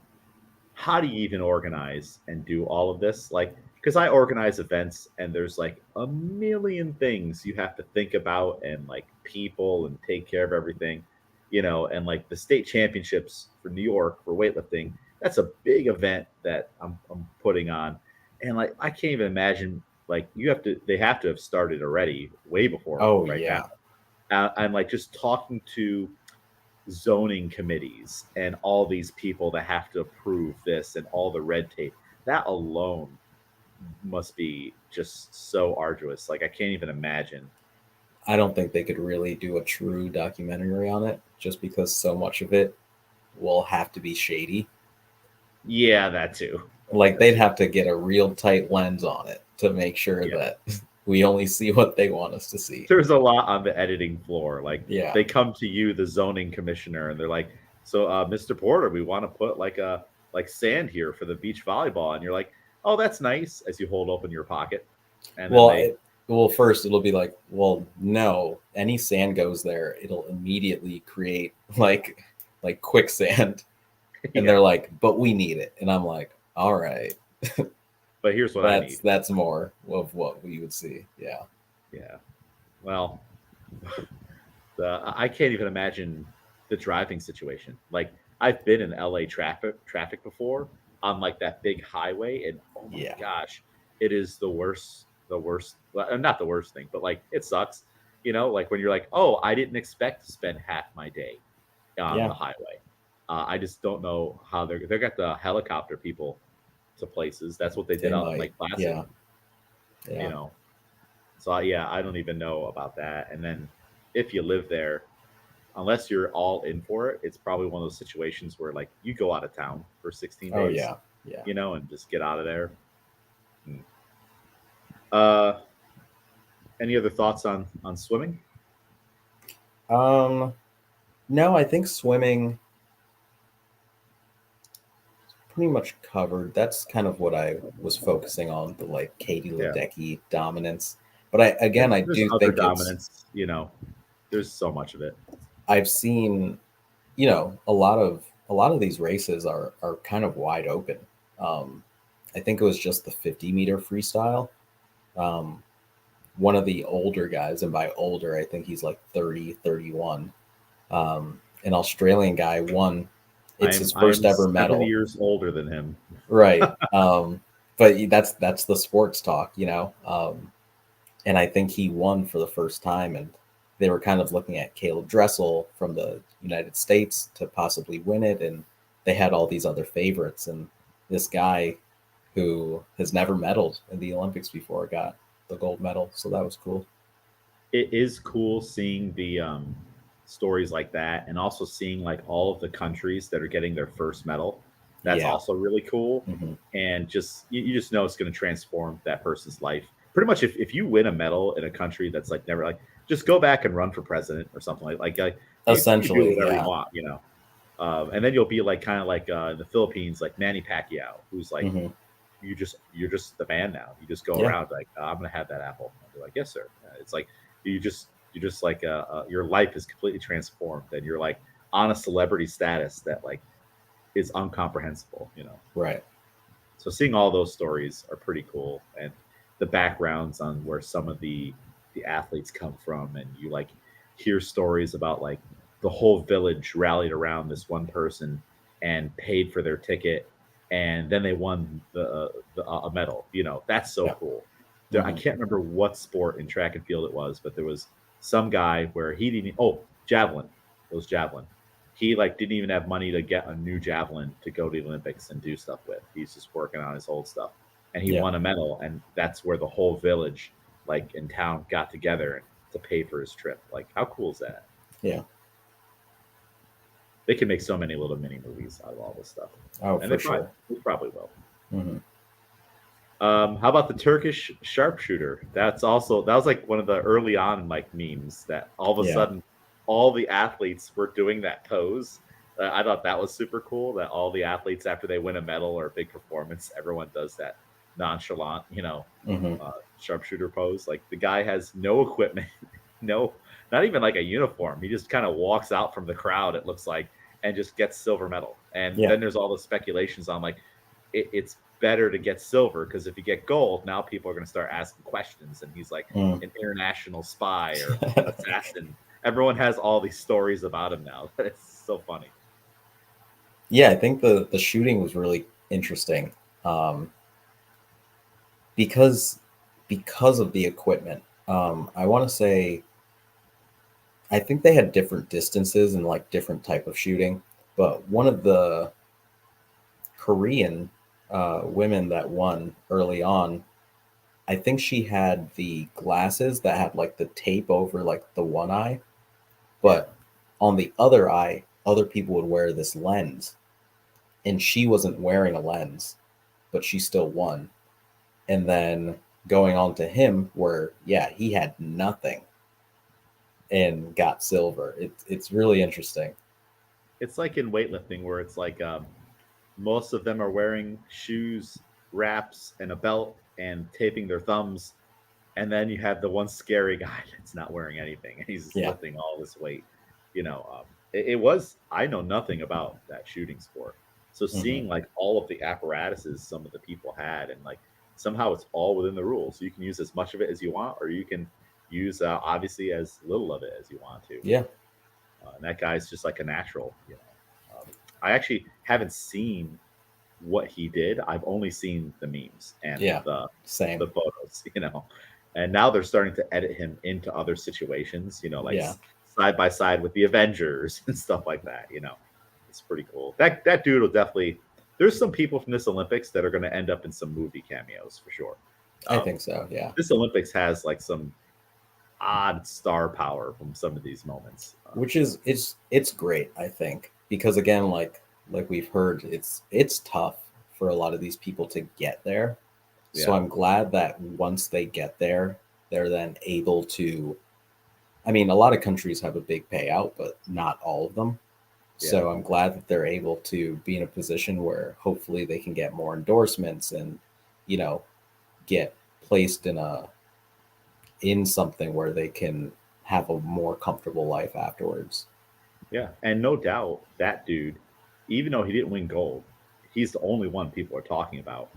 how do you even organize and do all of this? Like, because I organize events and there's like a million things you have to think about and like people and take care of everything, and like the state championships for New York for weightlifting, that's a big event that I'm putting on. And like, I can't even imagine, like, they have to have started already way before Oh right now. yeah. I'm like just talking to zoning committees and all these people that have to approve this and all the red tape. That alone must be just so arduous. Like I can't even imagine. I don't think they could really do a true documentary on it just because so much of it will have to be shady. Yeah, that too. Like That they'd too. have to get a real tight lens on it to make sure Yeah. that we only see what they want us to see. There's a lot on the editing floor. Like Yeah. they come to you, the zoning commissioner, and they're like, "So, Mr. Porter, we want to put like sand here for the beach volleyball," and you're like, "Oh, that's nice." As you hold open your pocket, and then Well, they, first it'll be like, well, no, any sand goes there, it'll immediately create like quicksand, and yeah. they're like, but we need it, and I'm like, all right, But here's what I need. that's more of what we would see. Yeah. Yeah. Well, I can't even imagine the driving situation. Like I've been in LA traffic before on like that big highway, and oh my Yeah. gosh, it is the worst. The worst, well, not the worst thing, but like it sucks. Like when you're like, oh, I didn't expect to spend half my day on the Yeah. highway. I just don't know how they got the helicopter people to places. That's what they They did out in might. Lake Placid. Yeah. You Yeah. know, so yeah, I don't even know about that. And then if you live there, unless you're all in for it, it's probably one of those situations where like you go out of town for 16 Oh days, yeah. Yeah. and just get out of there. Hmm. Uh, any other thoughts on swimming? um no, I think swimming pretty much covered. That's kind of what I was focusing on, the like Katie Yeah, Ledecky dominance. But I there's do other think it's, dominance. There's so much of it. I've seen, a lot of these races are kind of wide open. Um, I think it was just the 50-meter freestyle. Um, One of the older guys, and by older, I think he's like 30, 31. An Australian guy won. I It's am his I first am ever 7 medal. years older than him. Right. But that's the sports talk, and I think he won for the first time. And they were kind of looking at Caleb Dressel from the United States to possibly win it, and they had all these other favorites, and this guy who has never medaled in the Olympics before got the gold medal, so that was cool. It is cool seeing the stories like that, and also seeing like all of the countries that are getting their first medal. That's Yeah. also really cool, Hmm. and just you just know it's going to transform that person's life. Pretty much, if you win a medal in a country that's like never like, just go back and run for president or something like you can do Essentially, whatever you yeah. want, and then you'll be like kind of like in the Philippines, like Manny Pacquiao, who's like Hmm. you're just the man now. You just go Yeah. around like I'm gonna have that apple. I'll be like, yes, sir. It's like you just like your life is completely transformed, and you're like on a celebrity status that like is incomprehensible, you know. Right. So seeing all those stories are pretty cool, and the backgrounds on where some of the athletes come from, and you like hear stories about like the whole village rallied around this one person and paid for their ticket, and then they won a medal. You know, that's so Yeah. cool. I Hmm. can't remember what sport in track and field it was, but there was some guy where he didn't. Oh, javelin. It was javelin. He like didn't even have money to get a new javelin to go to the Olympics and do stuff with. He's just working on his old stuff, and he Yeah. won a medal, and that's where the whole village, like in town, got together to pay for his trip. Like, how cool is that? Yeah. They can make so many little mini movies out of all this stuff, Oh, and for sure. they probably will. Hmm. How about the Turkish sharpshooter? That was like one of the early on like memes that all of a Yeah. sudden all the athletes were doing that pose. I thought that was super cool that all the athletes after they win a medal or a big performance, everyone does that nonchalant, you know, Hmm. sharpshooter pose. Like the guy has no equipment, no, not even like a uniform. He just kind of walks out from the crowd. It looks like and just gets silver medal. And Yeah. then there's all the speculations on like it's better to get silver because if you get gold, now people are going to start asking questions. And he's like Mm. an international spy or assassin. Everyone has all these stories about him now. It's so funny. Yeah, I think the shooting was really interesting, um, because because of the equipment. I want to say I think they had different distances and like different type of shooting, but one of the Korean women that won early on, I think she had the glasses that had like the tape over like the one eye, Yeah. but on the other eye, other people would wear this lens, and she wasn't wearing a lens, but she still won. And then going on to him, where yeah, he had nothing and got silver. It's really interesting. It's like in weightlifting where it's like most of them are wearing shoes, wraps, and a belt and taping their thumbs. And then you have the one scary guy that's not wearing anything and he's just Yeah. lifting all this weight. You know, it was, I know nothing about that shooting sport. So Hmm. seeing like all of the apparatuses some of the people had and like somehow it's all within the rules. You can use as much of it as you want, or you can use obviously as little of it as you want to. Yeah. And that guy's just like a natural, you know. I actually haven't seen what he did. I've only seen the memes and Yeah. the Same. photos, you know. And now they're starting to edit him into other situations, you know, like Yeah. side by side with the Avengers and stuff like that. You know, it's pretty cool. That dude will definitely. There's some people from this Olympics that are going to end up in some movie cameos for sure. I Um, think so. Yeah. this Olympics has like some odd star power from some of these moments. Which is it's great, I think, because again, like we've heard, it's tough for a lot of these people to get there. So Yeah, I'm glad that once they get there, they're then able to. I mean, a lot of countries have a big payout, but not all of them. yeah. So I'm glad that they're able to be in a position where hopefully they can get more endorsements and, you know, get placed in something where they can have a more comfortable life afterwards. Yeah, and no doubt that dude, even though he didn't win gold, he's the only one people are talking about.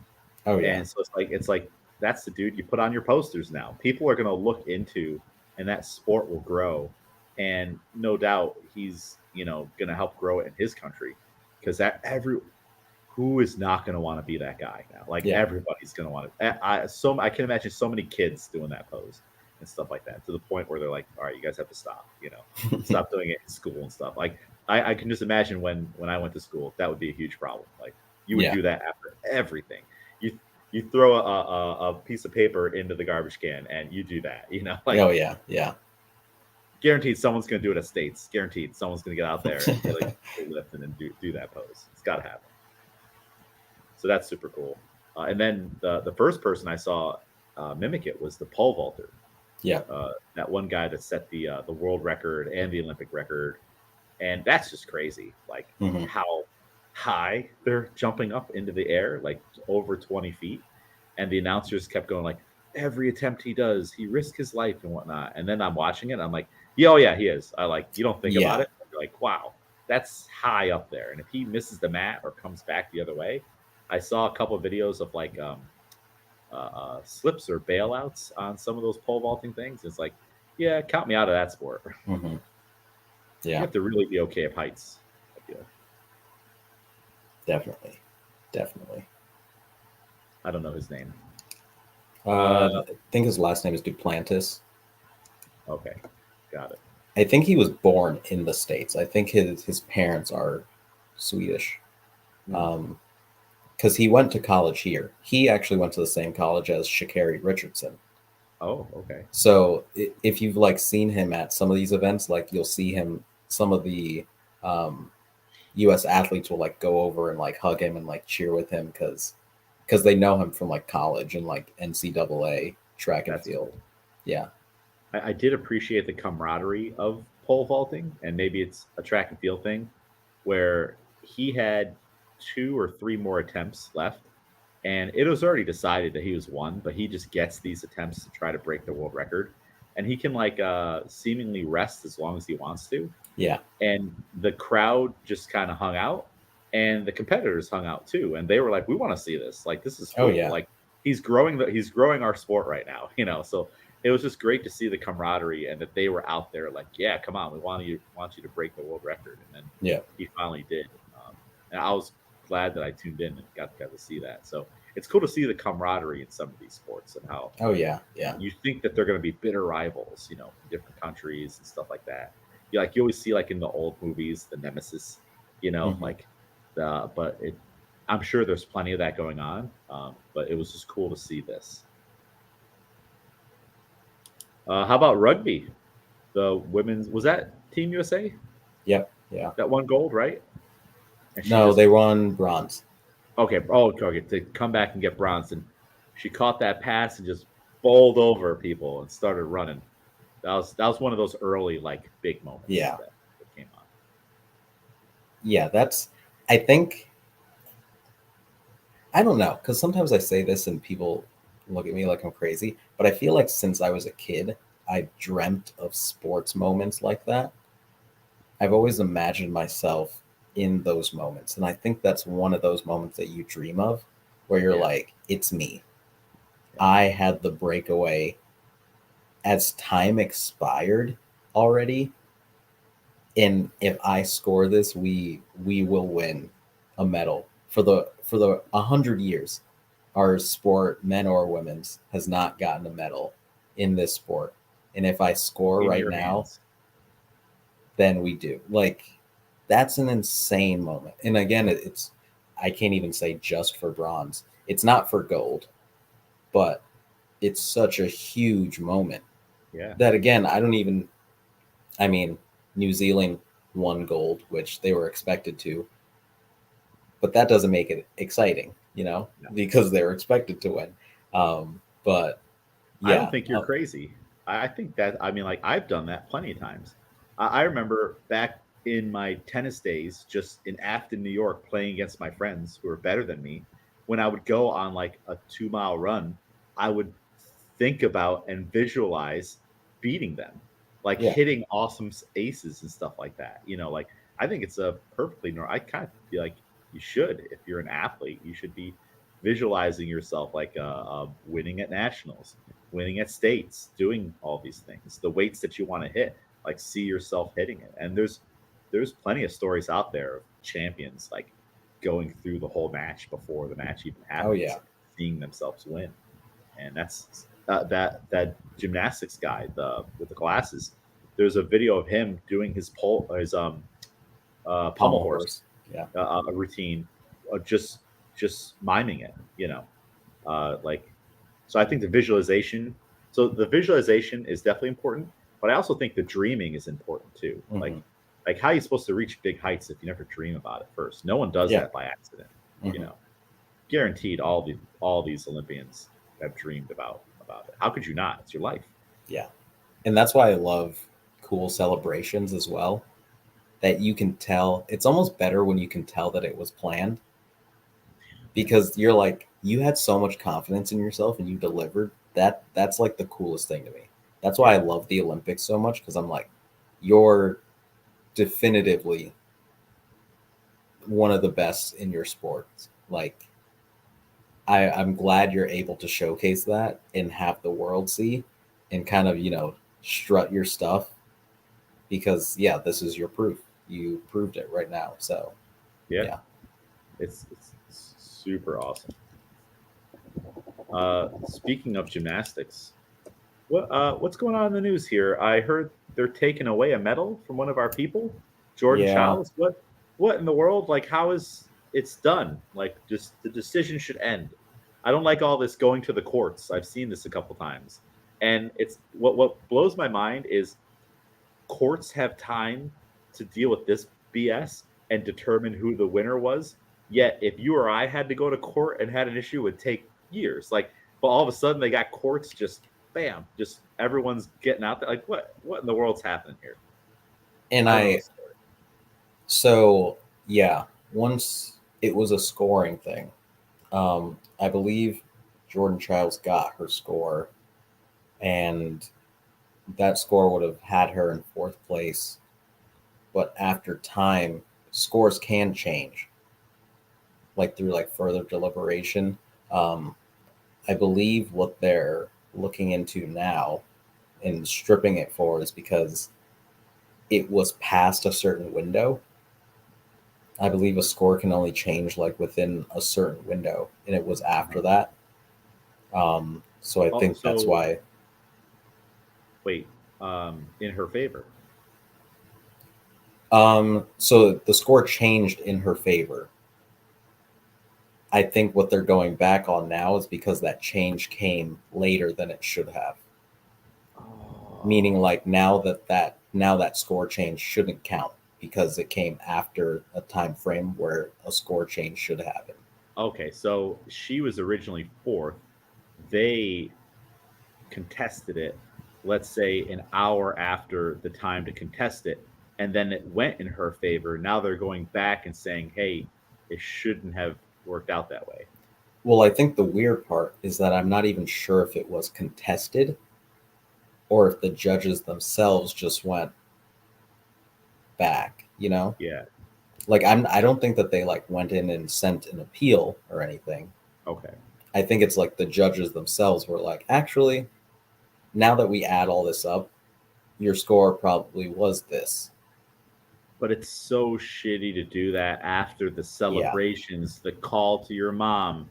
Oh yeah. And so it's like that's the dude you put on your posters now. People are going to look into, and that sport will grow. And no doubt he's going to help grow it in his country because that every who is not going to want to be that guy now? Like Yeah. everybody's going to want to. I can imagine so many kids doing that pose and stuff like that to the point where they're like, all right, you guys have to stop. Stop doing it in school and stuff. Like I can just imagine when I went to school, that would be a huge problem. Like you would Yeah. do that after everything. You you throw a piece of paper into the garbage can and you do that. Like Oh yeah. Yeah. guaranteed someone's going to do it at States. Guaranteed someone's going to get out there and get like lift and then do that pose. It's got to happen. So that's super cool. And then the first person I saw mimic it was the pole vaulter. Yeah. That one guy that set the world record and the Olympic record, and that's just crazy. Like Hmm. how high they're jumping up into the air, like over 20 feet, and the announcers kept going like, every attempt he does, he risks his life and whatnot. And then I'm watching it, I'm like, yeah, oh yeah, he is. I like you don't think about Yeah. it. You're like, wow, that's high up there. And if he misses the mat or comes back the other way, I saw a couple of videos of like slips or bailouts on some of those pole vaulting things. It's like, yeah, count me out of that sport. Mm-hmm. You Yeah, have to really be okay at heights, I feel. definitely, definitely. I don't know his name. I Uh, think his last name is Duplantis. okay, got it. I think he was born in the States. I think his parents are Swedish. Hmm. Because he went to college here. He actually went to the same college as Sha'Carri Richardson. Oh, okay. So if you've like seen him at some of these events, like you'll see him. Some of the um, U.S. athletes will like go over and like hug him and like cheer with him because they know him from like college and like NCAA track and That's field. cool. Yeah. I did appreciate the camaraderie of pole vaulting, and maybe it's a track and field thing where he had 2 or 3 more attempts left, and it was already decided that he was won, but he just gets these attempts to try to break the world record, and he can like seemingly rest as long as he wants to, Yeah. and the crowd just kind of hung out and the competitors hung out too, and they were like, we want to see this, like this is Oh cool, yeah. like he's growing our sport right now, so it was just great to see the camaraderie and that they were out there like, yeah, come on, we want you to break the world record, and then Yeah. he finally did. And I was glad that I tuned in and got to see that. So it's cool to see the camaraderie in some of these sports and how Oh yeah. Yeah. you think that they're going to be bitter rivals, from different countries and stuff like that. You always see like in the old movies the nemesis, Hmm. like but I'm sure there's plenty of that going on. But it was just cool to see this. How about rugby? The women's, was that Team USA Yep. Yeah. that won gold, right? And she No, just they won bronze. okay, okay, to come back and get Bronson. She caught that pass and just bowled over people and started running. That was one of those early like big moments Yeah. that came on. Yeah. That's. I think I don't know, because sometimes I say this and people look at me like I'm crazy, but I feel like since I was a kid, I dreamt of sports moments like that. I've always imagined myself in those moments. And I think that's one of those moments that you dream of where you're Yeah, like, it's me. yeah. I had the breakaway as time expired already. And if I score this, we will win a medal for the 100 years. Our sport, men or women's, has not gotten a medal in this sport. And if I score In right your now, hands. then we do. Like that's an insane moment. And again, it's I can't even say just for bronze. It's not for gold, but it's such a huge moment Yeah, that again, I don't even I mean, New Zealand won gold, which they were expected to, but that doesn't make it exciting, no. because they were expected to win. But I don't yeah, think you're crazy. I think that, I mean, like I've done that plenty of times. I remember back in my tennis days, just in Afton, New York, playing against my friends who were better than me. When I would go on like a 2 mile run, I would think about and visualize beating them, like yeah, hitting awesome aces and stuff like that. Like I think it's a perfectly normal. I kind of feel like you should, if you're an athlete, you should be visualizing yourself like winning at nationals, winning at states, doing all these things, the weights that you want to hit, like see yourself hitting it. And there's plenty of stories out there of champions like going through the whole match before the match even oh happens, yeah, seeing themselves win. And that's that gymnastics guy, the with the glasses. There's a video of him doing his pommel pommel horse horse, yeah, a routine, just miming it, like so I think the visualization. So the visualization is definitely important, but I also think the dreaming is important too. hmm Like how are you supposed to reach big heights if you never dream about it first? No one does yeah, that by accident. You hmm know, Guaranteed all these Olympians have dreamed about it. How could you not? It's your life. yeah. And that's why I love cool celebrations as well. That you can tell it's almost better when you can tell that it was planned Yeah, because you're like you had so much confidence in yourself and you delivered that's like the coolest thing to me. That's why I yeah, love the Olympics so much because I'm like you're definitively one of the best in your sport. Like I'm glad you're able to showcase that and have the world see and kind of, strut your stuff because yeah, this is your proof. You proved it right now. So Yeah, yeah. it's super awesome. Speaking of gymnastics, what's going on in the news here? I heard they're taking away a medal from one of our people, Jordan Yeah. Childs. What in the world? Like, how is it's done? Like, just the decision should end. I don't like all this going to the courts. I've seen this a couple times, and it's what blows my mind is courts have time to deal with this BS and determine who the winner was. Yet, if you or I had to go to court and had an issue, it would take years. Like, but all of a sudden, they got courts just bam, just everyone's getting out there. Like, what in the world's happening here? And I don't know the I story. so yeah, once it was a scoring thing. I believe Jordan Childs got her score, and that score would have had her in fourth place. But after time, scores can change, like through like further deliberation. Um, I believe what they're looking into now and stripping it for is because it was past a certain window. I believe a score can only change like within a certain window, and it was after Uh-huh. that. So I Oh, think that's so why. wait, in her favor. So the score changed in her favor. I think what they're going back on now is because that change came later than it should have. Meaning, Oh, like now that score change shouldn't count because it came after a time frame where a score change should happen. okay. So she was originally fourth. They contested it, let's say an hour after the time to contest it, and then it went in her favor. Now they're going back and saying, hey, it shouldn't have worked out that way. Well, I think the weird part is that I'm not even sure if it was contested or if the judges themselves just went back. Yeah. Like I don't think that they like went in and sent an appeal or anything. Okay. I think it's like the judges themselves were like, actually, now that we add all this up, your score probably was this. But it's so shitty to do that after the Yeah. celebrations, the call to your mom,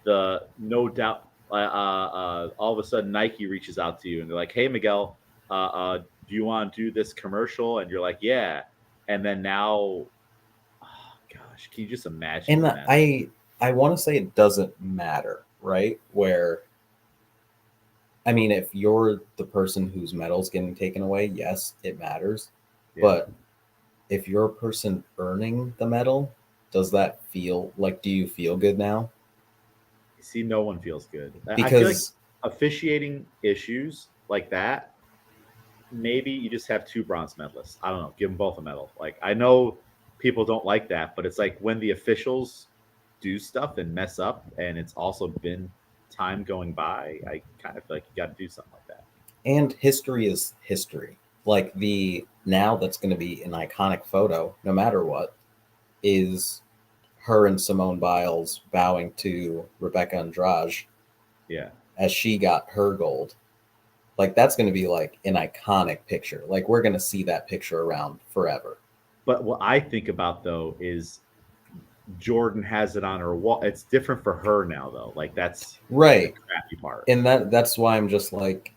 the no doubt. All of a sudden, Nike reaches out to you and they're like, "Hey, Miguel, do you want to do this commercial?" And you're like, "Yeah." And then now, oh, gosh, can you just imagine the And mess? I want to say it doesn't matter, right? Where I mean, if you're the person whose medal's getting taken away, yes, it matters. Yeah. But if you're a person earning the medal, does that feel like do you feel good now? See, no one feels good. I feel like Because officiating issues like that, maybe you just have two bronze medalists. I don't know. Give them both a medal. Like, I know people don't like that, but it's like when the officials do stuff and mess up, and it's also been time going by, I kind of feel like you got to do something like that. and history is history. Like the now that's going to be an iconic photo no matter what is her and Simone Biles bowing to Rebecca Andrade Yeah. as she got her gold. Like that's going to be like an iconic picture. Like we're going to see that picture around forever. But what I think about though is Jordan has it on her wall. It's different for her now though. Like that's the Right. crappy part. And that's why I'm just like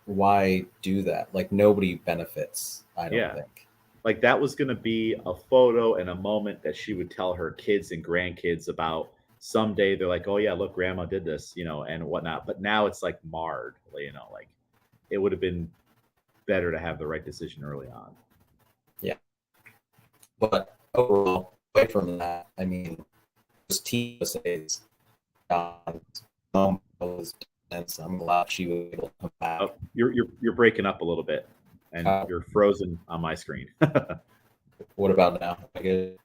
why do that? Like nobody benefits, I don't Yeah. think. Like that was going to be a photo and a moment that she would tell her kids and grandkids about. Someday they're like, oh yeah, look, grandma did this, and whatnot. But now it's like marred, like it would have been better to have the right decision early on. Yeah. But overall, away from that, I mean, just Team USA's was dense. I'm glad she was able to come Oh, back. you're breaking up a little bit, and Uh, you're frozen on my screen. what about now? I get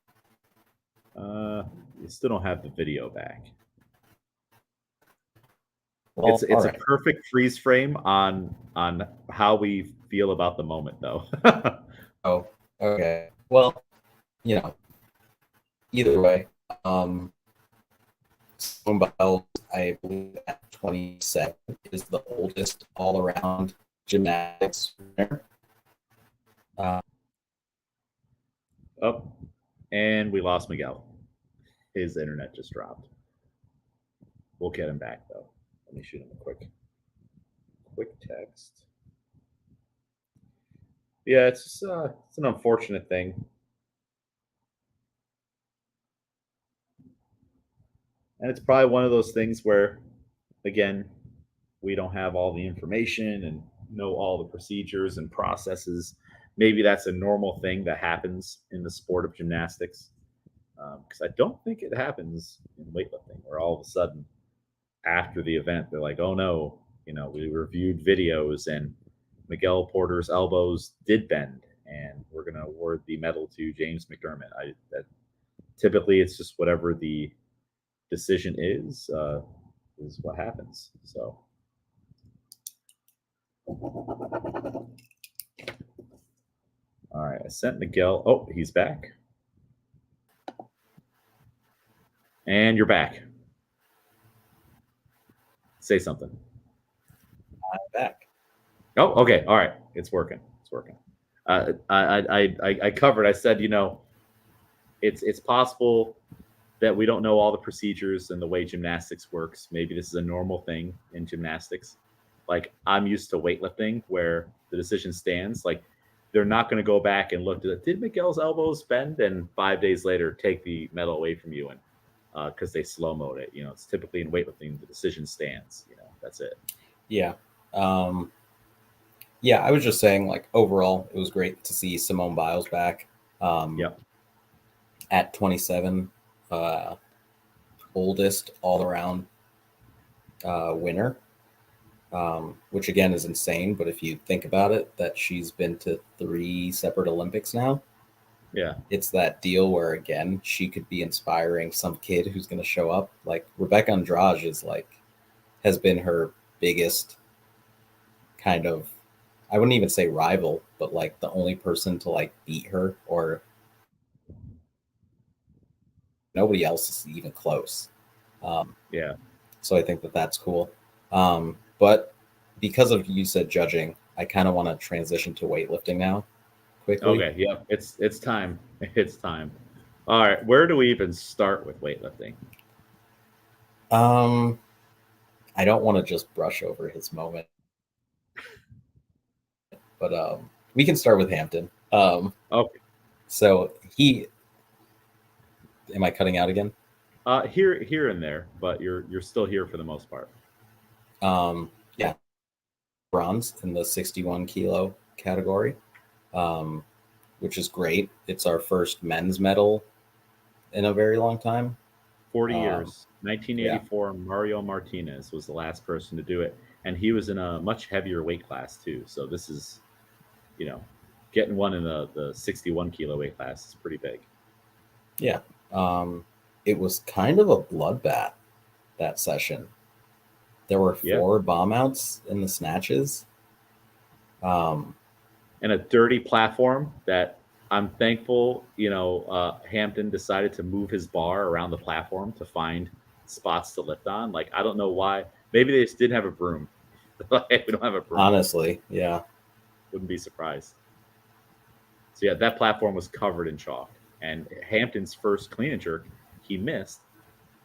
You still don't have the video back. It's well, all it's a right. perfect freeze frame on how we feel about the moment, though. Oh, okay. Well, you know, either way, Simone Biles, I believe at 27, is the oldest all around gymnastics winner. Uh, Oh, and we lost Miguel. His internet just dropped. We'll get him back though. Let me shoot him a quick text. Yeah, it's an unfortunate thing, and it's probably one of those things where, again, we don't have all the information and know all the procedures and processes. Maybe that's a normal thing that happens in the sport of gymnastics, because I don't think it happens in weightlifting, where all of a sudden after the event they're like, "Oh no, we reviewed videos and Miguel Porter's elbows did bend, and we're going to award the medal to James McDermott." I that typically it's just whatever the decision is what happens. So, all right, I sent Miguel. Oh, he's back, and you're back. Say something. I'm back. Oh, okay, all right, it's working. It's working. I covered. I said, it's possible that we don't know all the procedures and the way gymnastics works. Maybe this is a normal thing in gymnastics. Like, I'm used to weightlifting where the decision stands. Like, they're not going to go back and look at, did Miguel's elbows bend, and 5 days later take the medal away from you, and because they slow mode it. It's typically in weightlifting the decision stands. That's it. Yeah. Um, yeah, I was just saying, like, overall, it was great to see Simone Biles back. Yep. At 27, oldest all around winner, which again is insane. But if you think about it, that she's been to 3 separate Olympics now. Yeah. It's that deal where, again, she could be inspiring some kid who's going to show up. Like Rebecca Andrade has been her biggest kind of, I wouldn't even say rival, but like the only person to like beat her, or nobody else is even close. Yeah. So I think that that's cool. But because of you said judging, I kind of want to transition to weightlifting now quickly. Okay. Yep. It's time. It's time. All right. Where do we even start with weightlifting? Um, I don't want to just brush over his moment, but we can start with Hampton. Okay. So am I cutting out again? Here and there, but you're still here for the most part. Yeah, bronze in the 61 kilo category, which is great. It's our first men's medal in a very long time. 40 Um, years. yeah, 1984, Mario Martinez was the last person to do it, and he was in a much heavier weight class too. So this is, you know, getting one in the 61 kilo weight class is pretty big. yeah. It was kind of a bloodbath that session. There were Yeah, 4 bomb outs in the snatches. Um, and a dirty platform that I'm thankful, Hampton decided to move his bar around the platform to find spots to lift on. Like, I don't know why. Maybe they just didn't have a broom. Like, we don't have a broom. honestly, yeah, Wouldn't be surprised. So yeah, that platform was covered in chalk. And Hampton's first clean and jerk, he missed.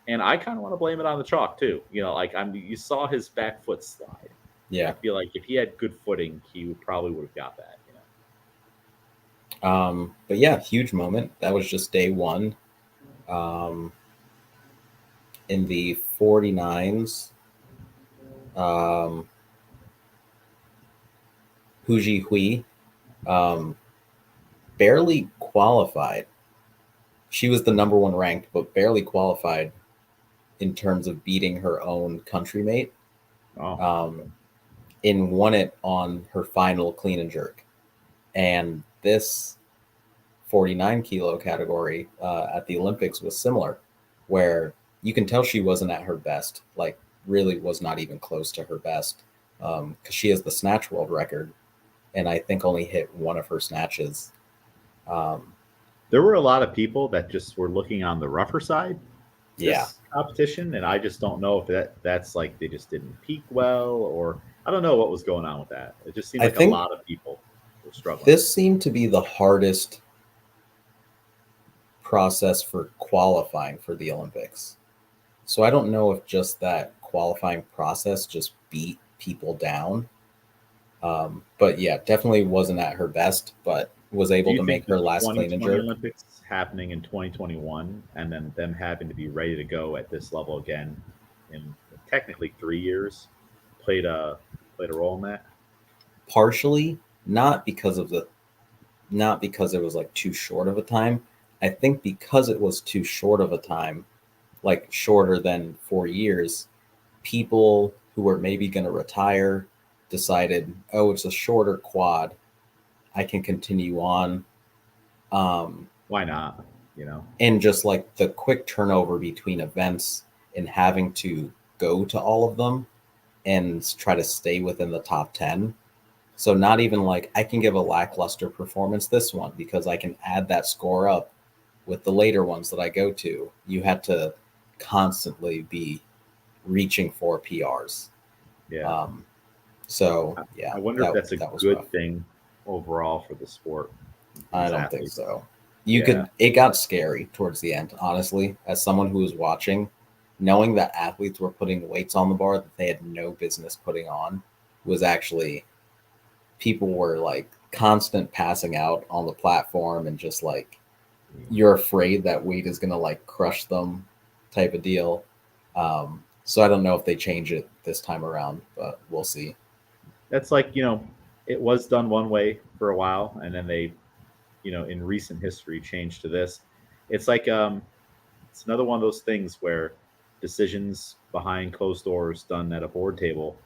And I kind of want to blame it on the chalk too. You saw his back foot slide. I yeah. feel like if he had good footing, he probably would have got that. But yeah, huge moment. That was just day one. Um, in the 49s, um, Hu Ji Hui um, barely qualified. She was the number one ranked, but barely qualified in terms of beating her own country mate. Oh, okay. Um, and won it on her final clean and jerk. And this 49 kilo category at the Olympics was similar, where you can tell she wasn't at her best, like really was not even close to her best, because she has the snatch world record, and I think only hit one of her snatches. Um, there were a lot of people that just were looking on the rougher side Yeah. this competition, and I just don't know if that's like they just didn't peak well, or I don't know what was going on with that. It just seemed I like a think lot of people were struggling. this seemed to be the hardest process for qualifying for the Olympics. So I don't know if just that qualifying process just beat people down. But yeah, definitely wasn't at her best, but was Do able you to think make the her last clean and 2020 jerk. Olympics happening in 2021 and then them having to be ready to go at this level again in technically 3 years played a role in that? Partially, not because of the not because it was like too short of a time. I think because it was too short of a time, like shorter than 4 years, people who were maybe going to retire decided, oh, it's a shorter quad. I can continue on. Um, Why not? You know, and just like the quick turnover between events and having to go to all of them and try to stay within the top 10. So, not even like I can give a lackluster performance this one because I can add that score up with the later ones that I go to. You had to constantly be reaching for PRs. yeah. Um, so, I, yeah, I wonder if that, that's a that was rough. good thing overall for the sport, I these don't think athletes. so. Yeah. It got scary towards the end, honestly, as someone who was watching, knowing that athletes were putting weights on the bar that they had no business putting on was actually, people were like constant passing out on the platform and just like, you're afraid that weight is going to like crush them type of deal. So I don't know if they change it this time around, but we'll see. That's like, it was done one way for a while and then they, in recent history changed to this. It's like it's another one of those things where decisions behind closed doors done at a board table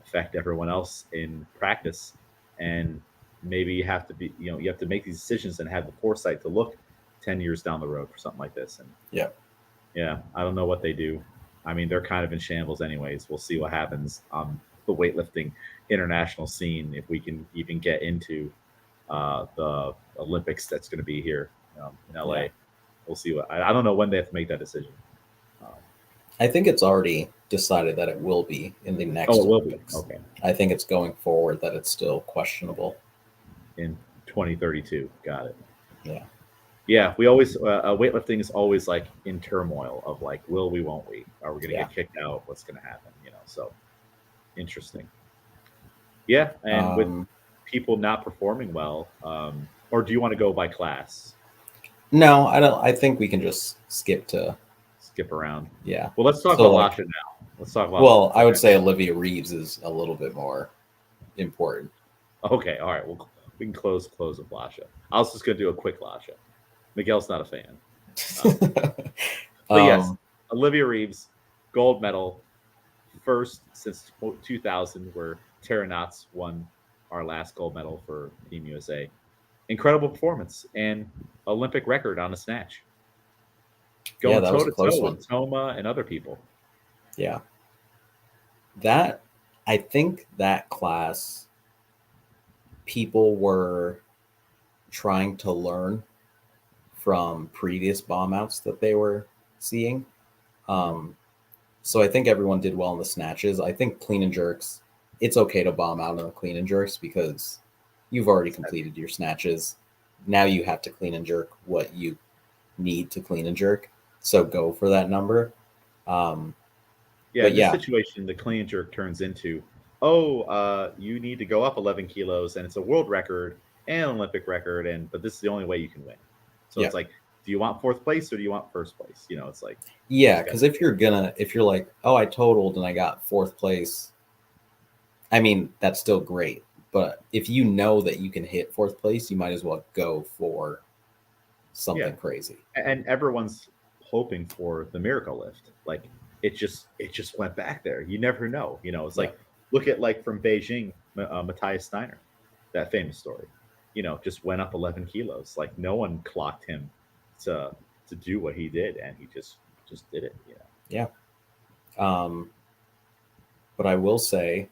affect everyone else in practice. And maybe you have to be, you have to make these decisions and have the foresight to look 10 years down the road for something like this. And Yeah. yeah, I don't know what they do. I mean, they're kind of in shambles anyways. We'll see what happens on the weightlifting international scene if we can even get into the Olympics that's going to be here in Yeah. LA. We'll see what I don't know when they have to make that decision. Um, I think it's already decided that it will be in the oh, next it will be Olympics. okay I think it's going forward that it's still questionable. in 2032. Got it. Yeah. Yeah, we always weightlifting is always like in turmoil of like, will we, won't we? Are we going to Yeah. get kicked out? What's going to happen? So interesting. Yeah, and with Um, people not performing well, or do you want to go by class? no, I don't. I think we can just skip to, Skip around. yeah. Well, let's talk So about like, Lasha now. Let's talk about well, I would okay. say Olivia Reeves is a little bit more important. Okay, all right. Well, we can close with Lasha. I was just going to do a quick Lasha. Miguel's not a fan, um, but yes, um, Olivia Reeves, gold medal, first since 2000, where Tara Knotts won our last gold medal for Team USA. Incredible performance and Olympic record on a snatch, yeah, going that toe was a to close toe one. with Toma and other people. Yeah, that I think that class people were trying to learn from previous bomb outs that they were seeing. Mhm. Um, so I think everyone did well in the snatches. I think clean and jerks, it's okay to bomb out on the clean and jerks because you've already completed your snatches. Now you have to clean and jerk what you need to clean and jerk. So go for that number. Um, Yeah, but in this yeah, situation, the clean and jerk turns into, oh, you need to go up 11 kilos, and it's a world record and Olympic record, but this is the only way you can win. So yeah, it's like, do you want fourth place or do you want first place? It's like you yeah. just got Because to pick. if you're like, oh, I totaled and I got fourth place, I mean, that's still great. But if you know that you can hit fourth place, you might as well go for Yeah, something crazy. and everyone's hoping for the miracle lift. Like it just went back there. You never know. It's Yeah. like look at like from Beijing, Matthias Steiner, that famous story. Just went up 11 kilos. Like no one clocked him to to do what he did, and he just did it. Yeah. Um, but I will say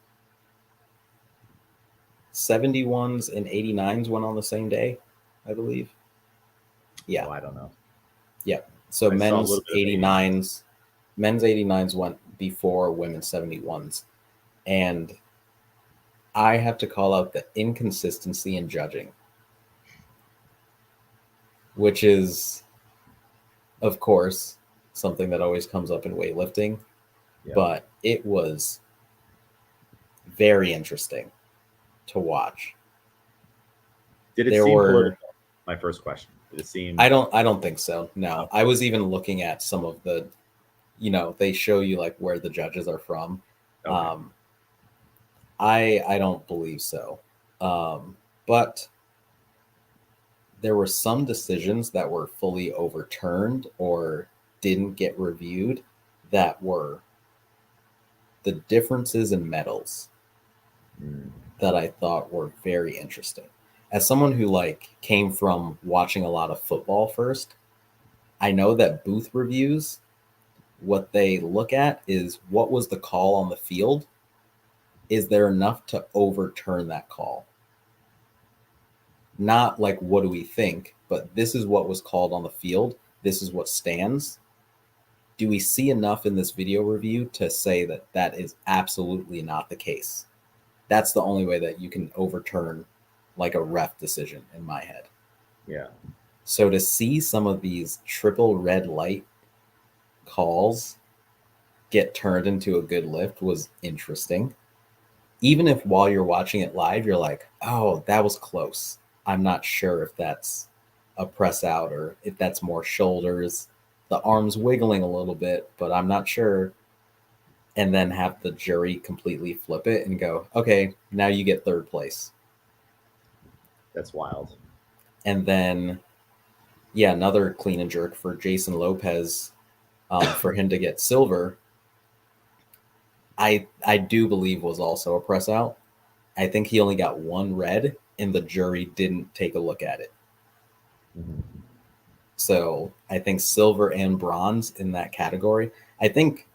71s and 89s went on the same day, I believe. Yeah. So I don't know. Yeah. So I saw a little bit of 89s. men's 89s went before women's 71s. And I have to call out the inconsistency in judging, which is, of course, something that always comes up in weightlifting. Yeah. But it was very interesting to watch. Did it There seem were political? My first question. Did it seem I don't think so. No. I okay? was even looking at some of the, they show you like where the judges are from. Okay. Um I don't believe so. But there were some decisions that were fully overturned or didn't get reviewed that were the differences in medals Mm. that I thought were very interesting. As someone who like came from watching a lot of football first, I know that booth reviews, what they look at is what was the call on the field? Is there enough to overturn that call? Not like what do we think, but this is what was called on the field. This is what stands. Do we see enough in this video review to say that that is absolutely not the case? That's the only way that you can overturn like a ref decision in my head. Yeah. So to see some of these triple red light calls get turned into a good lift was interesting. Even if while you're watching it live, you're like, oh, that was close. I'm not sure if that's a press out or if that's more shoulders, the arms wiggling a little bit, but I'm not sure. And then have the jury completely flip it and go, okay, now you get third place. That's wild. And then, yeah, another clean and jerk for Jason Lopez for him to get silver. I do believe was also a press out. I think he only got one red, and the jury didn't take a look at it. Mm-hmm. So I think silver and bronze in that category. I think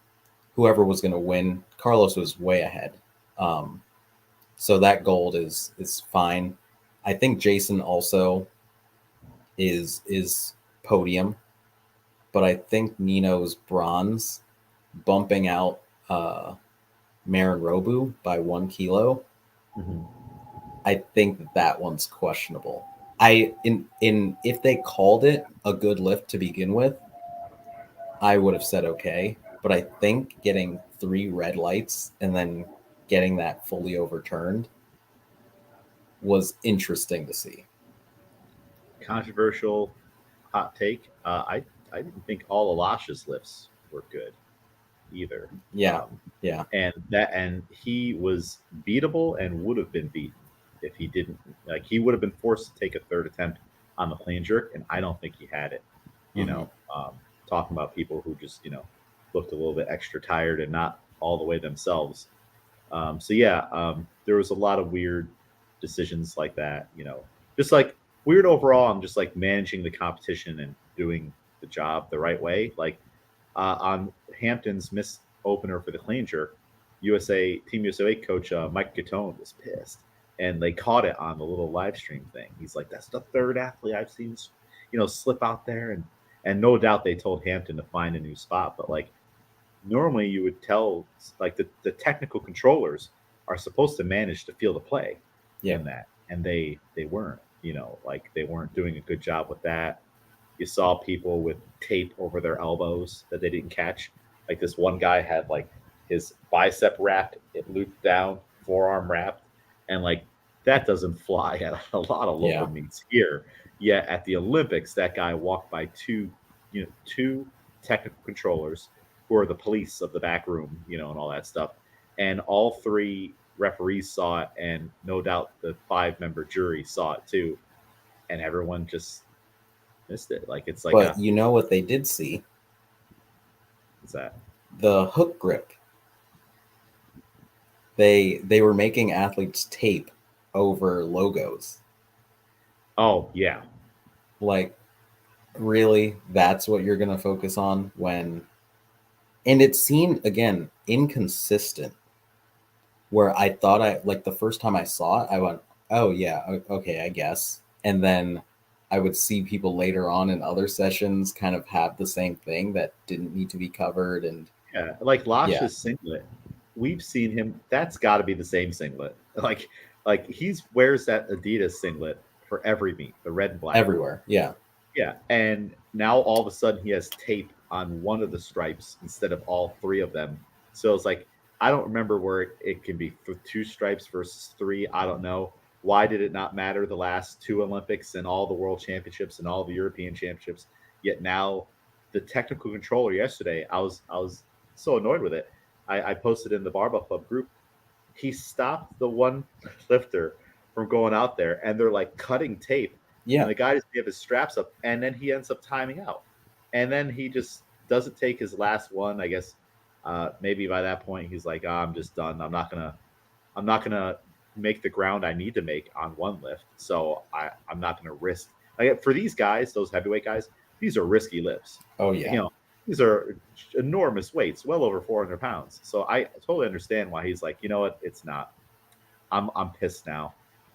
whoever was going to win, Carlos was way ahead. Um, so that gold is fine. I think Jason also is podium, but I think Nino's bronze, bumping out Marin Robu by 1 kilo. Mm-hmm. I think that one's questionable. In if they called it a good lift to begin with, I would have said okay. But I think getting 3 red lights and then getting that fully overturned was interesting to see. Controversial hot take. I didn't think all Alash's lifts were good either. Yeah, yeah, And he was beatable and would have been beaten if he didn't, like, he would have been forced to take a third attempt on the clean jerk, and I don't think he had it. You hmm know, talking about people who just looked a little bit extra tired and not all the way themselves. So yeah, there was a lot of weird decisions like that. Just like weird overall. I'm just like managing the competition and doing the job the right way. Like on Hampton's missed opener for the clean jerk, Team USA coach Mike Gatone was pissed, and they caught it on the little live stream thing. He's like, "That's the third athlete I've seen, slip out there," and no doubt they told Hampton to find a new spot, but like normally you would tell like the technical controllers are supposed to manage to feel the play yeah, in that, and they weren't, like they weren't doing a good job with that. You saw people with tape over their elbows that they didn't catch. Like this one guy had like his bicep wrapped, it looped down, forearm wrapped, and like that doesn't fly at a lot of local yeah. meets here. Yet at the Olympics, that guy walked by two technical controllers who are the police of the back room, and all that stuff. And all three referees saw it, and no doubt the 5-member jury saw it too. And everyone just missed it. Like it's like But a you know what they did see? what's that? The hook grip. They were making athletes tape over logos. Oh yeah, Like, really, that's what you're gonna focus on when? And it seemed again inconsistent. Where I thought I like the first time I saw it, I went, "Oh yeah, okay, I guess," and then I would see people later on in other sessions kind of have the same thing that didn't need to be covered. And Yeah, like yeah, Lasha's singlet, we've seen him. That's got to be the same singlet. Like he's wears that Adidas singlet for every meet, the red and black one. everywhere. Yeah. Yeah, and now all of a sudden he has tape on one of the stripes instead of all three of them. So it's like I don't remember where it can be for two stripes versus three. I don't know. Why did it not matter the last two Olympics and all the world championships and all the European championships? Yet now the technical controller yesterday, I was so annoyed with it. I posted in the Barbell Club group, he stopped the one lifter from going out there, and they're like cutting tape, and Yeah. the guy just have his straps up, and then he ends up timing out, and then he just doesn't take his last one. I guess maybe by that point he's like, I'm just done. I'm not gonna make the ground I need to make on one lift, so I'm not gonna risk. Like for these guys, those heavyweight guys, these are risky lifts. Oh You yeah. know, these are enormous weights, well over 400 pounds. So I totally understand why he's like, you know what, it's not. I'm pissed now.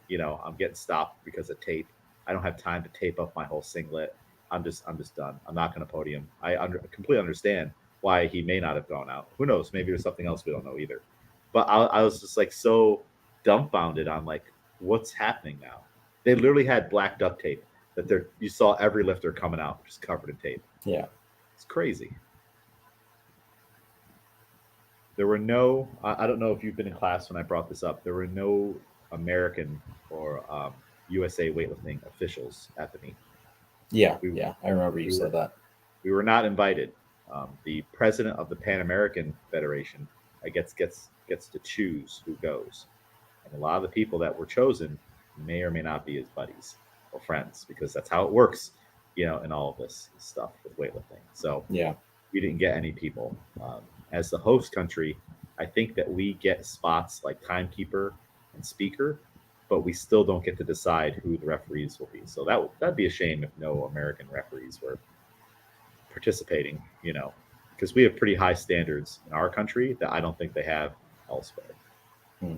I'm getting stopped because of tape. I don't have time to tape up my whole singlet. I'm just done. I'm not going to podium. Completely understand why he may not have gone out. Who knows? Maybe there's something else we don't know either. But I was just like so dumbfounded on like what's happening now. They literally had black duct tape that you saw every lifter coming out just covered in tape. Yeah. It's crazy. There were no. I don't know if you've been in class when I brought this up. There were no American or USA weightlifting officials at the meet. Yeah. We Yeah. I remember you we were said that. we were not invited. The president of the Pan American Federation gets to choose who goes, and a lot of the people that were chosen may or may not be his buddies or friends because that's how it works, in all of this stuff with weightlifting. So Yeah. we didn't get any people. As the host country, I think that we get spots like timekeeper and speaker, but we still don't get to decide who the referees will be. So that'd be a shame if no American referees were participating. Because we have pretty high standards in our country that I don't think they have elsewhere. Hmm.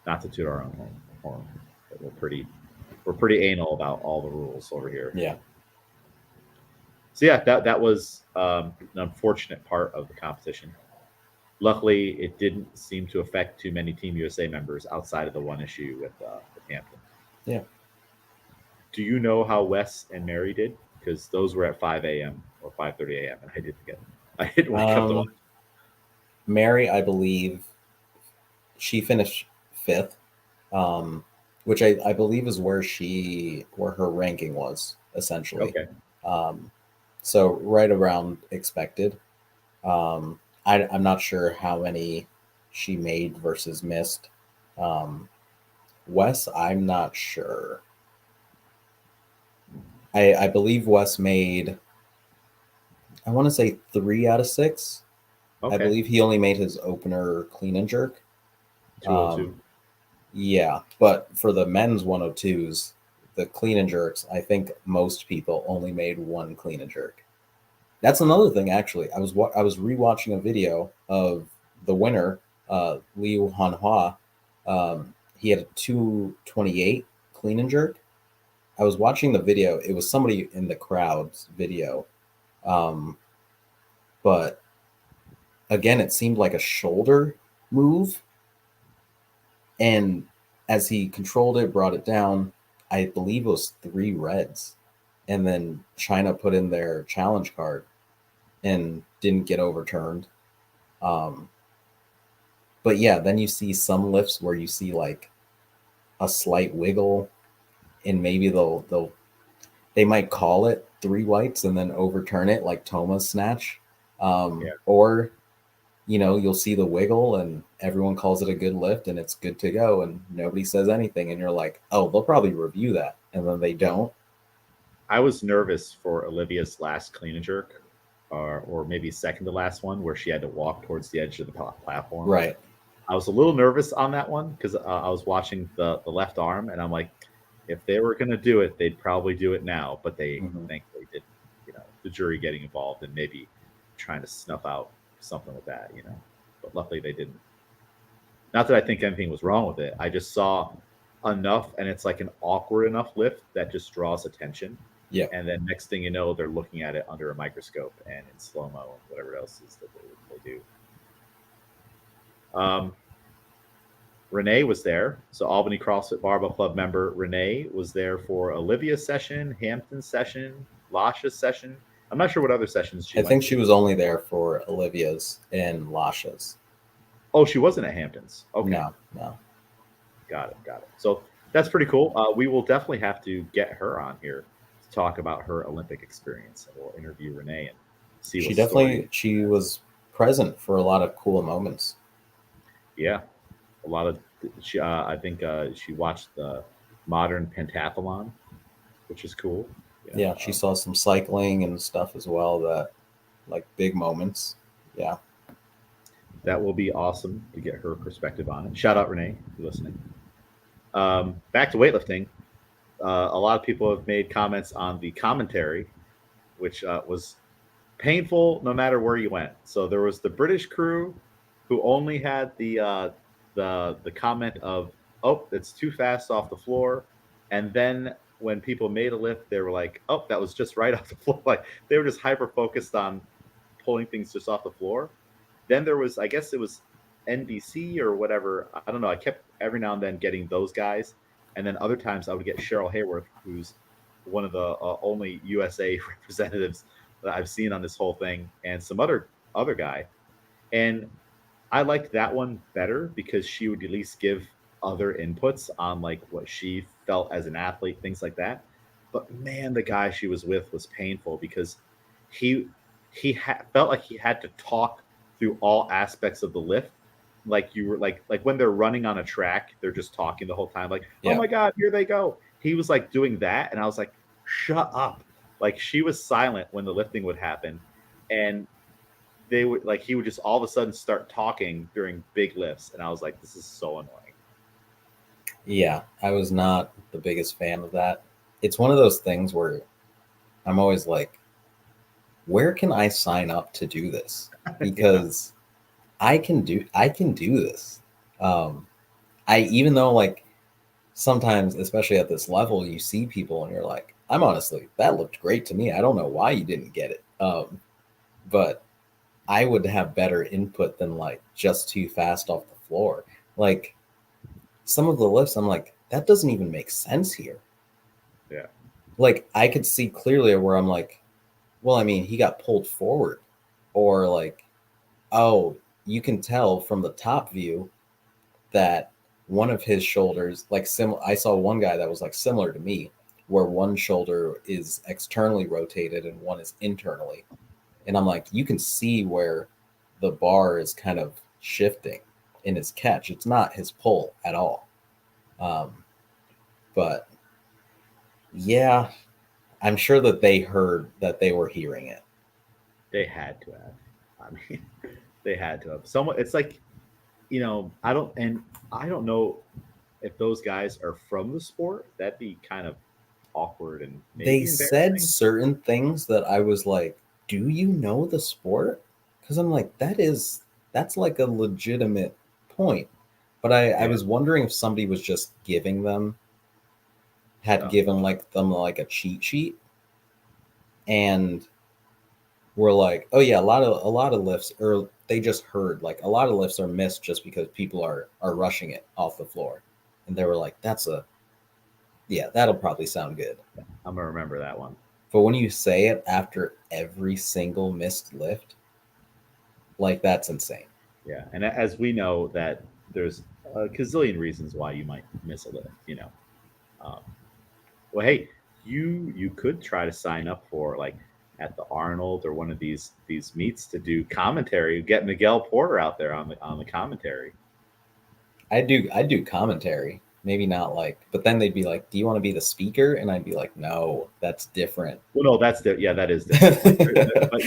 Not to toot our own horn, but we're pretty anal about all the rules over here. Yeah. So yeah, that was an unfortunate part of the competition. Luckily, it didn't seem to affect too many Team USA members outside of the one issue with Hampton. Yeah. Do you know how Wes and Mary did? Because those were at 5 a.m. or 5:30 a.m. and I didn't wake up to watch. Mary, I believe she finished fifth, um, which I believe is where her ranking was essentially. Okay, Um, so right around expected. I'm not sure how many she made versus missed. Um, Wes, I'm not sure. I believe Wes made, I want to say 3 out of 6. I okay, believe he only made his opener clean and jerk. 202. Yeah, but for the men's 102s, the clean and jerks, I think most people only made one clean and jerk. That's another thing, actually. I was rewatching a video of the winner, Liu Hanhua. He had a 228 clean and jerk. I was watching the video. It was somebody in the crowd's video, um, but again, it seemed like a shoulder move. And as he controlled it, brought it down, I believe it was 3 reds. And then China put in their challenge card and didn't get overturned. Um, but yeah, then you see some lifts where you see like a slight wiggle, and maybe they might call it 3 whites and then overturn it like Thoma's snatch. Yeah, Or you'll see the wiggle and everyone calls it a good lift and it's good to go and nobody says anything and you're like, oh, they'll probably review that, and then they don't. I was nervous for Olivia's last clean and jerk, or maybe second to last one, where she had to walk towards the edge of the platform. Right. I was a little nervous on that one because I was watching the left arm, and I'm like, if they were going to do it, they'd probably do it now, but they Mm-hmm. thankfully didn't. The jury getting involved and maybe trying to snuff out something with that. But luckily they didn't. Not that I think anything was wrong with it. I just saw enough, and it's like an awkward enough lift that just draws attention. Yeah. And then next thing you know, they're looking at it under a microscope and in slow mo and whatever else is that they do. Um, Renee was there. So Albany CrossFit Barbell Club member Renee was there for Olivia's session, Hampton's session, Lasha's session. I'm not sure what other sessions she I went think to. she was only there for Olivia's and Lasha's. Oh, she wasn't at Hampton's. Okay, No, no. got it, got it. So that's pretty cool. We will definitely have to get her on here to talk about her Olympic experience, and we'll interview Renee and see what story. She was present for a lot of cool moments. Yeah, a lot of she. I think she watched the modern pentathlon, which is cool. Yeah, Yeah, she saw some cycling and stuff as well, that like big moments. Yeah. that will be awesome to get her perspective on it. Shout out Renee if you're listening. Back to weightlifting. A lot of people have made comments on the commentary, which was painful no matter where you went. So there was the British crew who only had the comment of, "Oh, it's too fast off the floor," and then when people made a lift, they were like, "Oh, that was just right off the floor." Like they were just hyper focused on pulling things just off the floor. Then there was, I guess it was NBC or whatever. I don't know. I kept every now and then getting those guys, and then other times I would get Cheryl Hayworth, who's one of the only USA representatives that I've seen on this whole thing, and some other guy. And I liked that one better because she would at least give other inputs on like what she felt as an athlete, things like that. But man, the guy she was with was painful because he felt like he had to talk through all aspects of the lift. Like you were like when they're running on a track, they're just talking the whole time. Like, oh Yeah. my god, here they go. He was like doing that, and I was like, shut up. Like she was silent when the lifting would happen, and they would like he would just all of a sudden start talking during big lifts, and I was like, this is so annoying. Yeah. I was not the biggest fan of that. It's one of those things where I'm always like, where can I sign up to do this? Yeah, Because I can do this. Um, I even though like sometimes, especially at this level, you see people and you're like, I'm honestly, that looked great to me. I don't know why you didn't get it. But I would have better input than like just too fast off the floor. Like some of the lifts, I'm like, that doesn't even make sense here. yeah, Like I could see clearly where I'm like, well, I mean, he got pulled forward, or like, oh, you can tell from the top view that one of his shoulders, like I saw one guy that was like similar to me, where one shoulder is externally rotated and one is internally. And I'm like, you can see where the bar is kind of shifting in his catch. It's not his pull at all. Um, but yeah, I'm sure that they heard that they were hearing it. they had to have. I mean, they had to have. Someone. It's like I don't know if those guys are from the sport. That'd be kind of awkward and They maybe said embarrassing. certain things that I was like, do you know the sport? Because I'm like, that's like a legitimate point. But I Yeah. was wondering if somebody was just had Oh, given like them like a cheat sheet, and were like, oh yeah, a lot of lifts, or they just heard like a lot of lifts are missed just because people are rushing it off the floor. And they were like, yeah, that'll probably sound good. I'm gonna remember that one. But when you say it after every single missed lift, like that's insane. Yeah, and as we know that there's a gazillion reasons why you might miss a lift. Um, well, hey, you could try to sign up for like at the Arnold or one of these meets to do commentary. Get Miguel Porter out there on the commentary. I do commentary, maybe not like, but then they'd be like, "Do you want to be the speaker?" And I'd be like, "No, that's different." Well, no, yeah, that is different. Like, but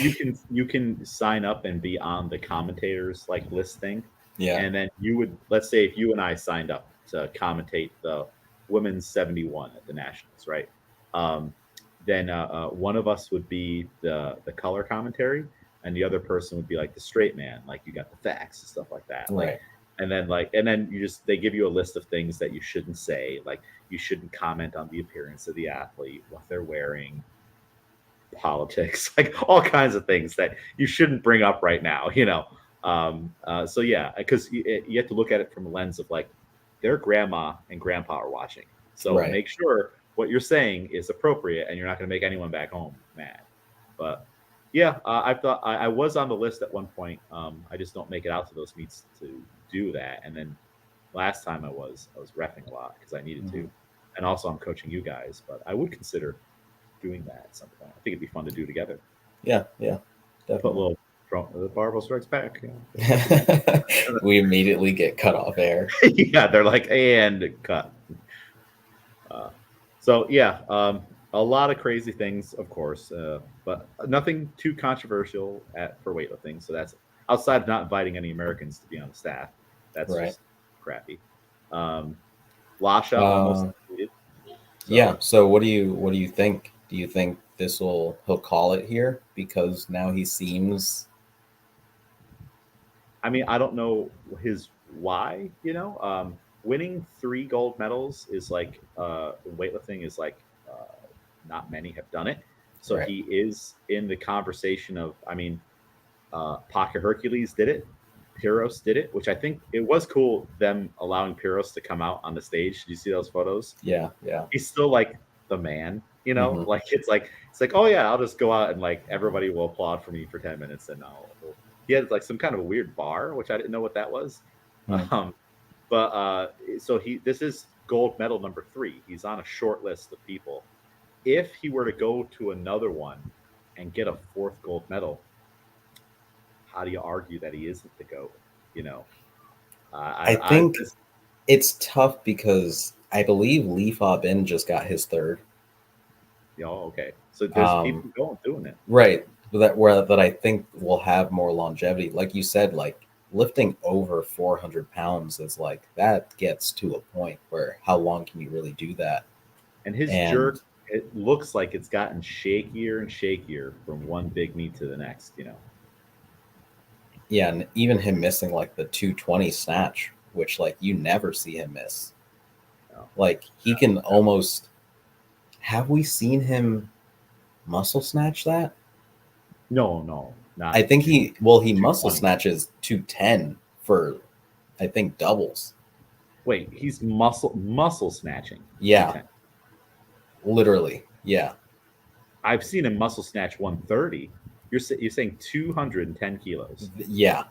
you can sign up and be on the commentators like list thing, Yeah, and then you would, let's say if you and I signed up to commentate the women's 71 at the nationals, right? Um, then one of us would be the color commentary, and the other person would be like the straight man, like you got the facts and stuff like that. Like right. And then they give you a list of things that you shouldn't say, like you shouldn't comment on the appearance of the athlete, what they're wearing, politics, like all kinds of things that you shouldn't bring up right now, you know. So yeah, because you have to look at it from a lens of like their grandma and grandpa are watching, so Right. make sure what you're saying is appropriate and you're not going to make anyone back home mad. But yeah, I thought I was on the list at one point. I just don't make it out to those meets to do that. And then last time I was reffing a lot because I needed Mhm. to, and also I'm coaching you guys. But I would consider doing that at some point. I think it'd be fun to do together. Yeah, yeah, Put a definitely. little the barbell strikes back. You know, touch again. We immediately get cut off air. Yeah, they're like and cut. Uh, so yeah, a lot of crazy things, of course, but nothing too controversial for weightlifting. So that's outside of not inviting any Americans to be on the staff. That's Right. just crappy. Um, Lasha almost Uh, completed. yeah. So So what do you think? Do you think he'll call it here because now he seems I mean, I don't know his why. You know, winning 3 gold medals is like in weightlifting is like not many have done it. So right? he is in the conversation of. I mean, Pocket Hercules did it. Pyros did it, which I think it was cool them allowing Pyros to come out on the stage. Did you see those photos? Yeah, yeah. He's still like the man, you know. Hmm. Like it's like oh yeah, I'll just go out and like everybody will applaud for me for 10 minutes, and he had like some kind of a weird bar, which I didn't know what that was. Hmm. Um, but so this is gold medal number 3. He's on a short list of people. If he were to go to another one and get a 4th gold medal, how do you argue that he isn't the GOAT? You know, I I think this, it's tough because I believe Lee Fa Bin just got his third. okay. So there's Um, people going doing it. right. That I think will have more longevity. Like you said, like lifting over 400 pounds is like that gets to a point where how long can you really do that? And his And jerk, it looks like it's gotten shakier and shakier from one big meet to the next. You know, yeah, and even him missing like the 220 snatch, which like you never see him miss. no, Like he can almost have we seen him muscle snatch that? no, I not think he two muscle twenty. snatches 210 for I think doubles. Wait, he's muscle snatching two Yeah, ten. literally. Yeah. I've seen him muscle snatch 130. You're saying 210 kilos. Yeah.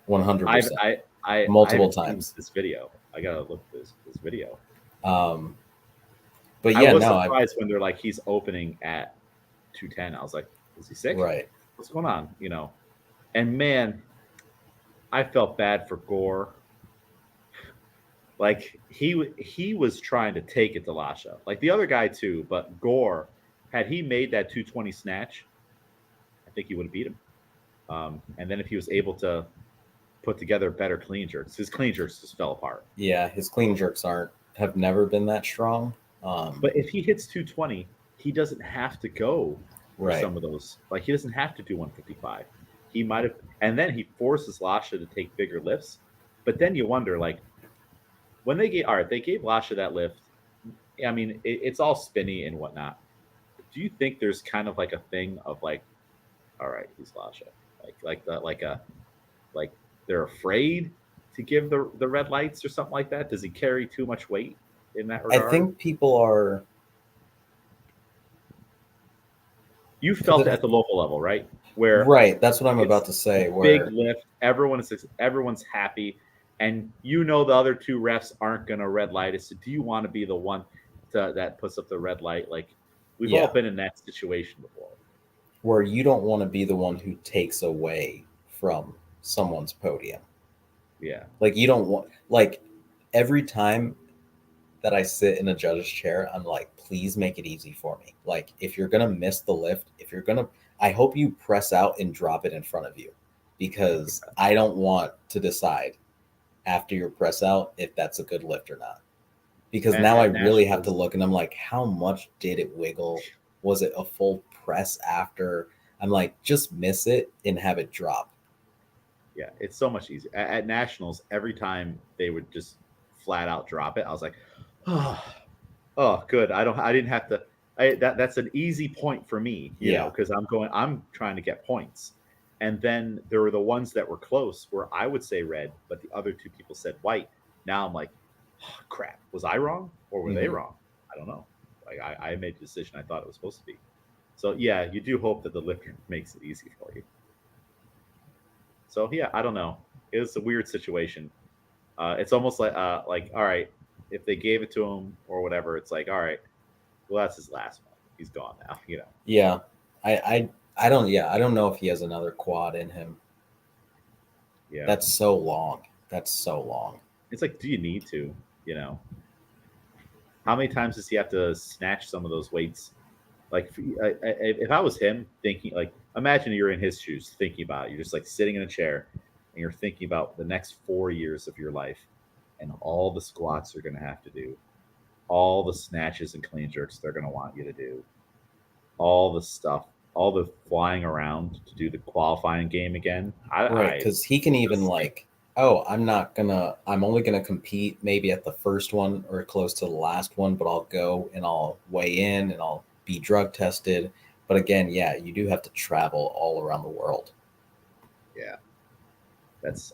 I've 100%. I Multiple haven't seen times. this video. I gotta look at this video. Um but I yeah, was no, I surprised when they're like he's opening at 210. I was like, is he sick? right. What's going on? You know. And man, I felt bad for Gore. Like he was trying to take it to Lasha, like the other guy too. But Gore, had he made that 220 snatch, I think he would have beat him. And then if he was able to put together better clean jerks, his clean jerks just fell apart. Yeah, his clean jerks aren't have never been that strong. But if he hits 220, he doesn't have to go for Right. some of those. Like he doesn't have to do 155. He might have, and then he forces Lasha to take bigger lifts. But then you wonder, like, when they gave all right, they gave Lasha that lift. I mean, it's all spinny and whatnot. Do you think there's kind of like a thing of like, all right, he's Lasha, like that, like they're afraid to give the red lights or something like that? Does he carry too much weight in that I regard? think people are You because felt it at the local level, right? Where right, that's what I'm about it's to a say big where lift, everyone's happy, and you know the other 2 refs aren't going to red light it. So do you want to be the one that puts up the red light? Like we've all yeah, been in that situation before. where you don't want to be the one who takes away from someone's podium. Yeah, Like you don't want like every time that I sit in a judge's chair, I'm like, please make it easy for me. Like if you're gonna miss the lift, if you're gonna I hope you press out and drop it in front of you because I don't want to decide after your press out if that's a good lift or not. Because and now I at really have to nationals, look and I'm like, how much did it wiggle? Was it a full press after? I'm like, just miss it and have it drop. Yeah, it's so much easier. At nationals, every time they would just flat out drop it, I was like, oh, oh, good. I didn't have to. That's an easy point for me, Yeah. because I'm trying to get points. And then there were the ones that were close where I would say red, but the other two people said white. Now I'm like, oh, crap. Was I wrong or were they Hmm. wrong? I don't know. Like I made the decision I thought it was supposed to be. So yeah, you do hope that the lifter makes it easy for you. So yeah, I don't know. It's a weird situation. It's almost like all right, if they gave it to him or whatever, it's like all right, well that's his last one. He's gone now. Yeah. I don't. Yeah, I don't know if he has another quad in him. Yeah. That's so long. That's so long. It's like, do you need to? You know, how many times does he have to snatch some of those weights? Like, if I was him, thinking like, imagine you're in his shoes, thinking about it. You're just like sitting in a chair, and you're thinking about the next 4 years of your life, and all the squats you're going to have to do, all the snatches and clean jerks they're going to want you to do, all the stuff, all the flying around to do the qualifying game again. Right, I because he can it's even just like, oh, I'm only gonna compete maybe at the first one or close to the last one, but I'll go and I'll weigh in and I'll be drug tested. But again, yeah, you do have to travel all around the world. yeah.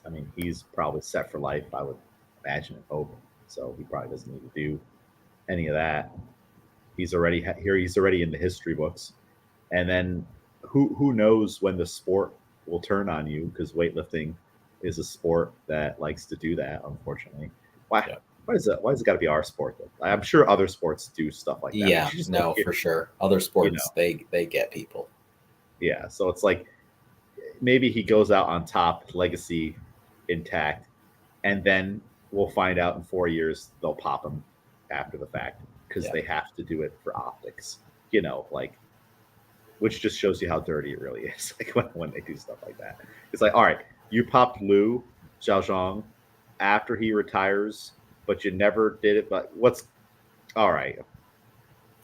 I mean, he's probably set for life, I would imagine and hope. So he probably doesn't need to do any of that. He's already here. He's already in the history books. And then who knows when the sport will turn on you, because weightlifting is a sport that likes to do that. Unfortunately, why? Yeah. Why is that? Why does it got to be our sport? Though? I'm sure other sports do stuff like that, but Yeah, you just don't no, hear. for sure. Other You know, sports, they get people. yeah. So it's like maybe he goes out on top, legacy intact, and then we'll find out in 4 years they'll pop him after the fact because Yeah. they have to do it for optics. Like which just shows you how dirty it really is. Like when they do stuff like that, it's like all right, you popped Lou Xiaozhong after he retires, but you never did it. But what's all right?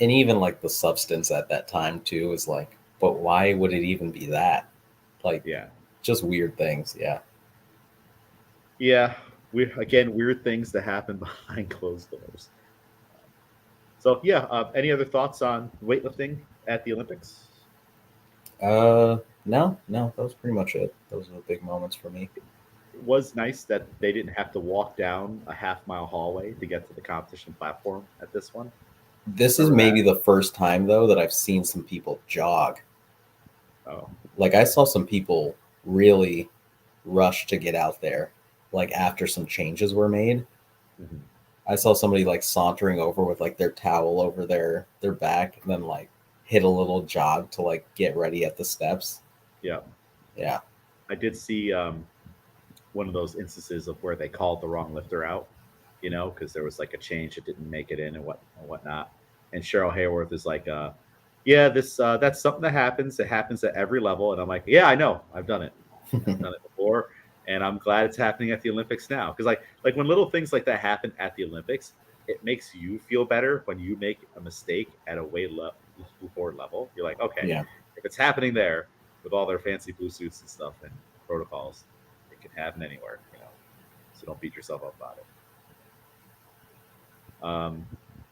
And even like the substance at that time too is like, but why would it even be that? Like Yeah, just weird things. Yeah. yeah. We again weird things that happen behind closed doors. So yeah, any other thoughts on weightlifting at the Olympics? No, no, that was pretty much it. Those were the big moments for me. It was nice that they didn't have to walk down a half-mile hallway to get to the competition platform at this one. This is Remember that? maybe the first time though that I've seen some people jog. Oh, Like I saw some people really rush to get out there, like after some changes were made. mhm. I saw somebody like sauntering over with like their towel over their back and then like hit a little jog to like get ready at the steps. Yeah. Yeah. I did see one of those instances of where they called the wrong lifter out, because there was like a change that didn't make it in and whatnot. And Cheryl Hayworth is like, "Yeah, this that's something that happens. It happens at every level." And I'm like, "Yeah, I know. I've done it. I've done it before, and I'm glad it's happening at the Olympics now." Because like when little things like that happen at the Olympics, it makes you feel better when you make a mistake at a lower level. You're like, okay, Yeah. if it's happening there with all their fancy blue suits and stuff and protocols, it can happen anywhere. So don't beat yourself up about it.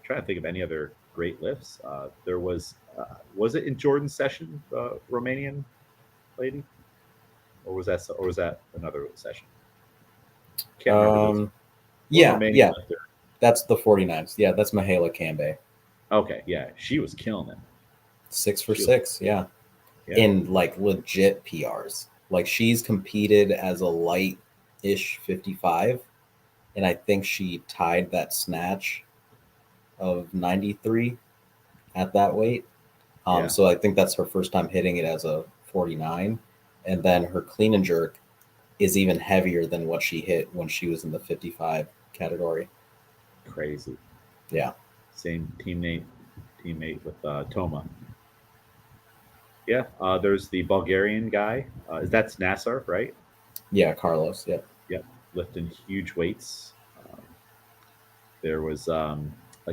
Trying to think of any other great lifts. There was it in Jordan's session, the Romanian lady, or was that another session? Can't remember. There was Um one yeah, Romanian yeah. lifter. That's the 49s. Yeah, that's Mihaela Kambe. Okay, yeah, she was killing it. Six for She was, six, yeah. yeah, In like legit PRs. Like she's competed as a light ish 55, and I think she tied that snatch of 93 at that weight. yeah, So I think that's her first time hitting it as a 49. And then her clean and jerk is even heavier than what she hit when she was in the 55 category. crazy. Yeah. Same teammate with Toma. Yeah, there's the Bulgarian guy. That's Nassar, right? Yeah, Carlos. Yeah. Yep, lifting huge weights. There was a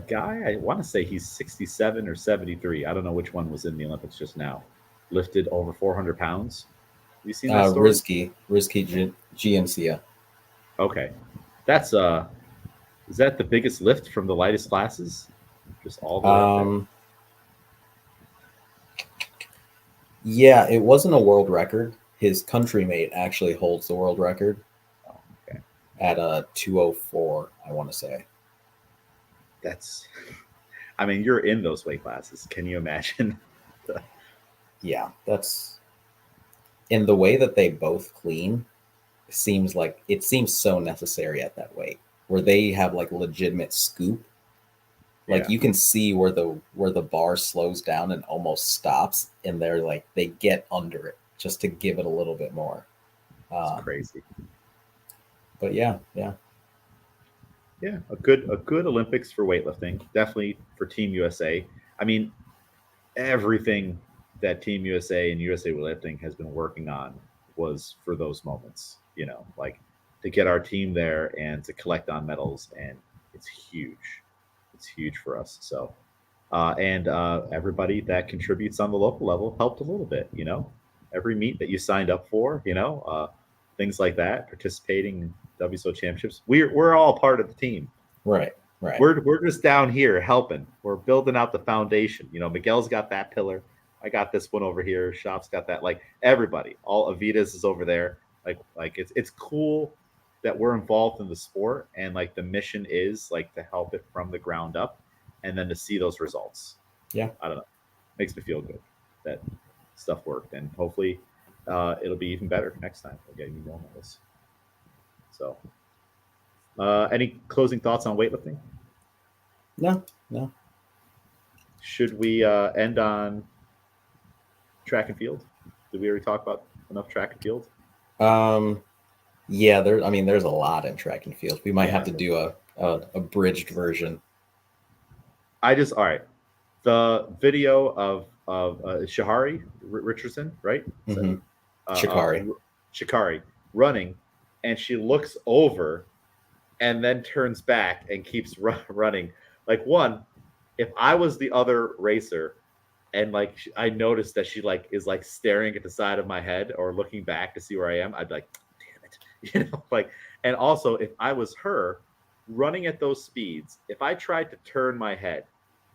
guy, I want to say he's 67 or 73. I don't know which one was in the Olympics just now. Lifted over 400 pounds. You seen that story? Rizky Giancia. Okay, that's is that the biggest lift from the lightest classes? Just all the way up there. Um, yeah, it wasn't a world record. His countrymate actually holds the world record Oh, okay, at a 204, I want to say. that's. I mean, you're in those weight classes. Can you imagine? Yeah, that's in the way that they both clean. Seems like it seems so necessary at that weight where they have like legitimate scoop. Like Yeah, you can see where the bar slows down and almost stops, and they're like they get under it just to give it a little bit more. it's Um, crazy. but yeah, yeah, Yeah, a good Olympics for weightlifting. Definitely for Team USA. I mean, everything that Team USA and USA Weightlifting has been working on was for those moments. Like to get our team there and to collect on medals, and it's huge. It's huge for us. So, and everybody that contributes on the local level helped a little bit. Every meet that you signed up for, things like that, participating in WSO championships. We're all part of the team. right, right, We're just down here helping. We're building out the foundation. Miguel's got that pillar. I got this one over here. Shop's got that. Like everybody, all Avitas is over there. Like it's cool that we're involved in the sport, and like the mission is like to help it from the ground up, and then to see those results. yeah. I don't know. Makes me feel good that stuff worked, and hopefully it'll be even better next time. We'll get even more medals. So, any closing thoughts on weightlifting? No, no. Should we end on track and field? Did we already talk about enough track and field? Um, yeah, there. I mean, there's a lot in track and field. We might have Yeah. to do a bridged version. All right. The video of Shahari Richardson, right? Mm-hmm. So, Shikari. Shikari running, and she looks over and then turns back and keeps running. Like one, if I was the other racer, and like I noticed that she like is like staring at the side of my head or looking back to see where I am, I'd be like, damn it, like. And also, if I was her running at those speeds, if I tried to turn my head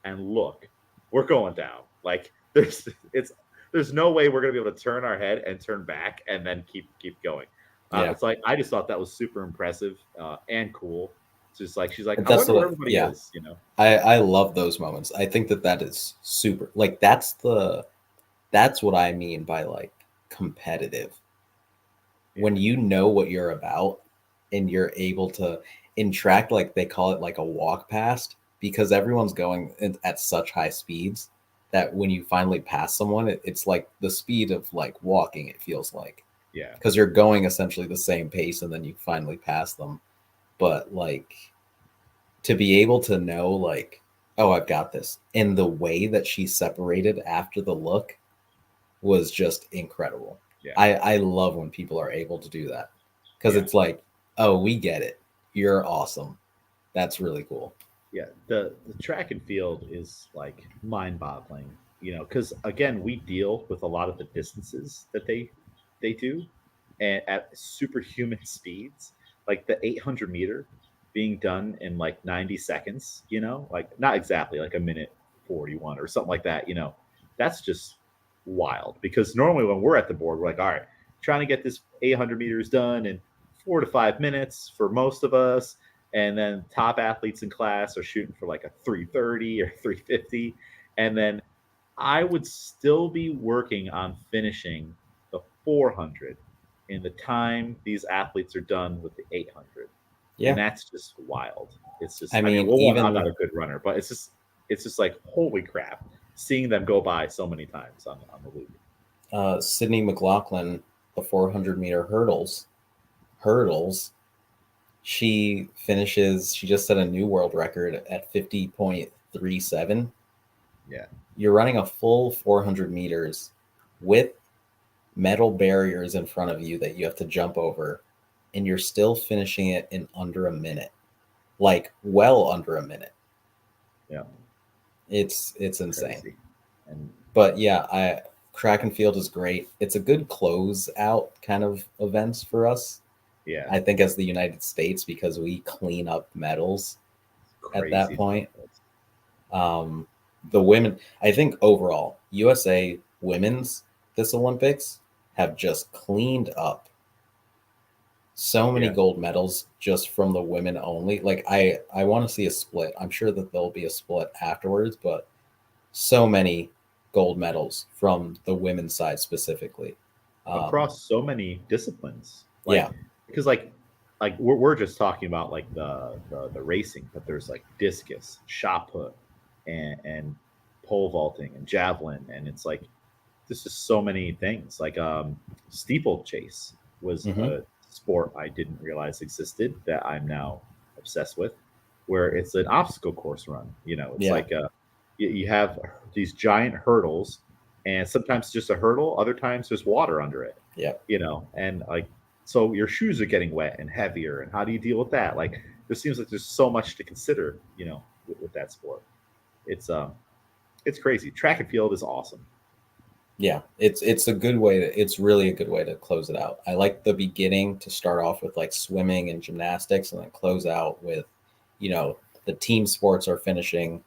and look, we're going down. Like there's no way we're gonna be able to turn our head and turn back and then keep going. Yeah, It's like I just thought that was super impressive and cool. It's just like she's like, I that's wonder where what. everybody Yeah, is. I love those moments. I think that that is super. Like that's what I mean by like competitive. Yeah, When you know what you're about and you're able to interact, like they call it like a walk past, because everyone's going at such high speeds that when you finally pass someone, it's like the speed of like walking, it feels like, yeah, because you're going essentially the same pace and then you finally pass them. But like to be able to know, like, oh, I've got this. And the way that she separated after the look was just incredible. yeah, I love when people are able to do that because yeah. it's like, oh, we get it. You're awesome. That's really cool. Yeah, the track and field is like mind-boggling, because again, we deal with a lot of the distances that they do, and at superhuman speeds, like the 800-meter being done in like 90 seconds, like not exactly like a minute 41 or something like that. That's just wild because normally when we're at the board, we're like, all right, trying to get this 800 meters done in 4 to 5 minutes for most of us, and then top athletes in class are shooting for like a 330 or 350, and then I would still be working on finishing the 400 in the time these athletes are done with the 800, and Yeah. that's just wild. It's just, I I mean, mean, well, one, I'm not even a good runner, but it's just like holy crap, seeing them go by so many times on the loop. Sydney McLaughlin, the 400-meter hurdles, she finishes, she just set a new world record at 50.37. Yeah, You're running a full 400 meters with metal barriers in front of you that you have to jump over, and you're still finishing it in under a minute, like well under a minute. yeah, It's insane. crazy. And But yeah, I track and field is great. It's a good close out kind of events for us. Yeah, I think as the United States because we clean up medals at that crazy. point. Um, the women, I think overall, USA women's this Olympics have just cleaned up so many Yeah, gold medals just from the women only. Like I want to see a split. I'm sure that there'll be a split afterwards, but so many gold medals from the women's side specifically. Um, across so many disciplines, yeah, because we're just talking about like the racing, but there's like discus, shot put, and pole vaulting and javelin, and it's like there's just so many things. Like steeplechase was hmm a sport I didn't realize existed that I'm now obsessed with, where it's an obstacle course run. It's yeah, like you have these giant hurdles, and sometimes just a hurdle, other times there's water under it. yeah, And like so your shoes are getting wet and heavier, and how do you deal with that? Like there seems like there's so much to consider, with that sport. It's crazy. Track and field is awesome. yeah. It's a good way to. It's really a good way to close it out. I like the beginning to start off with like swimming and gymnastics, and then close out with, you know, the team sports are finishing.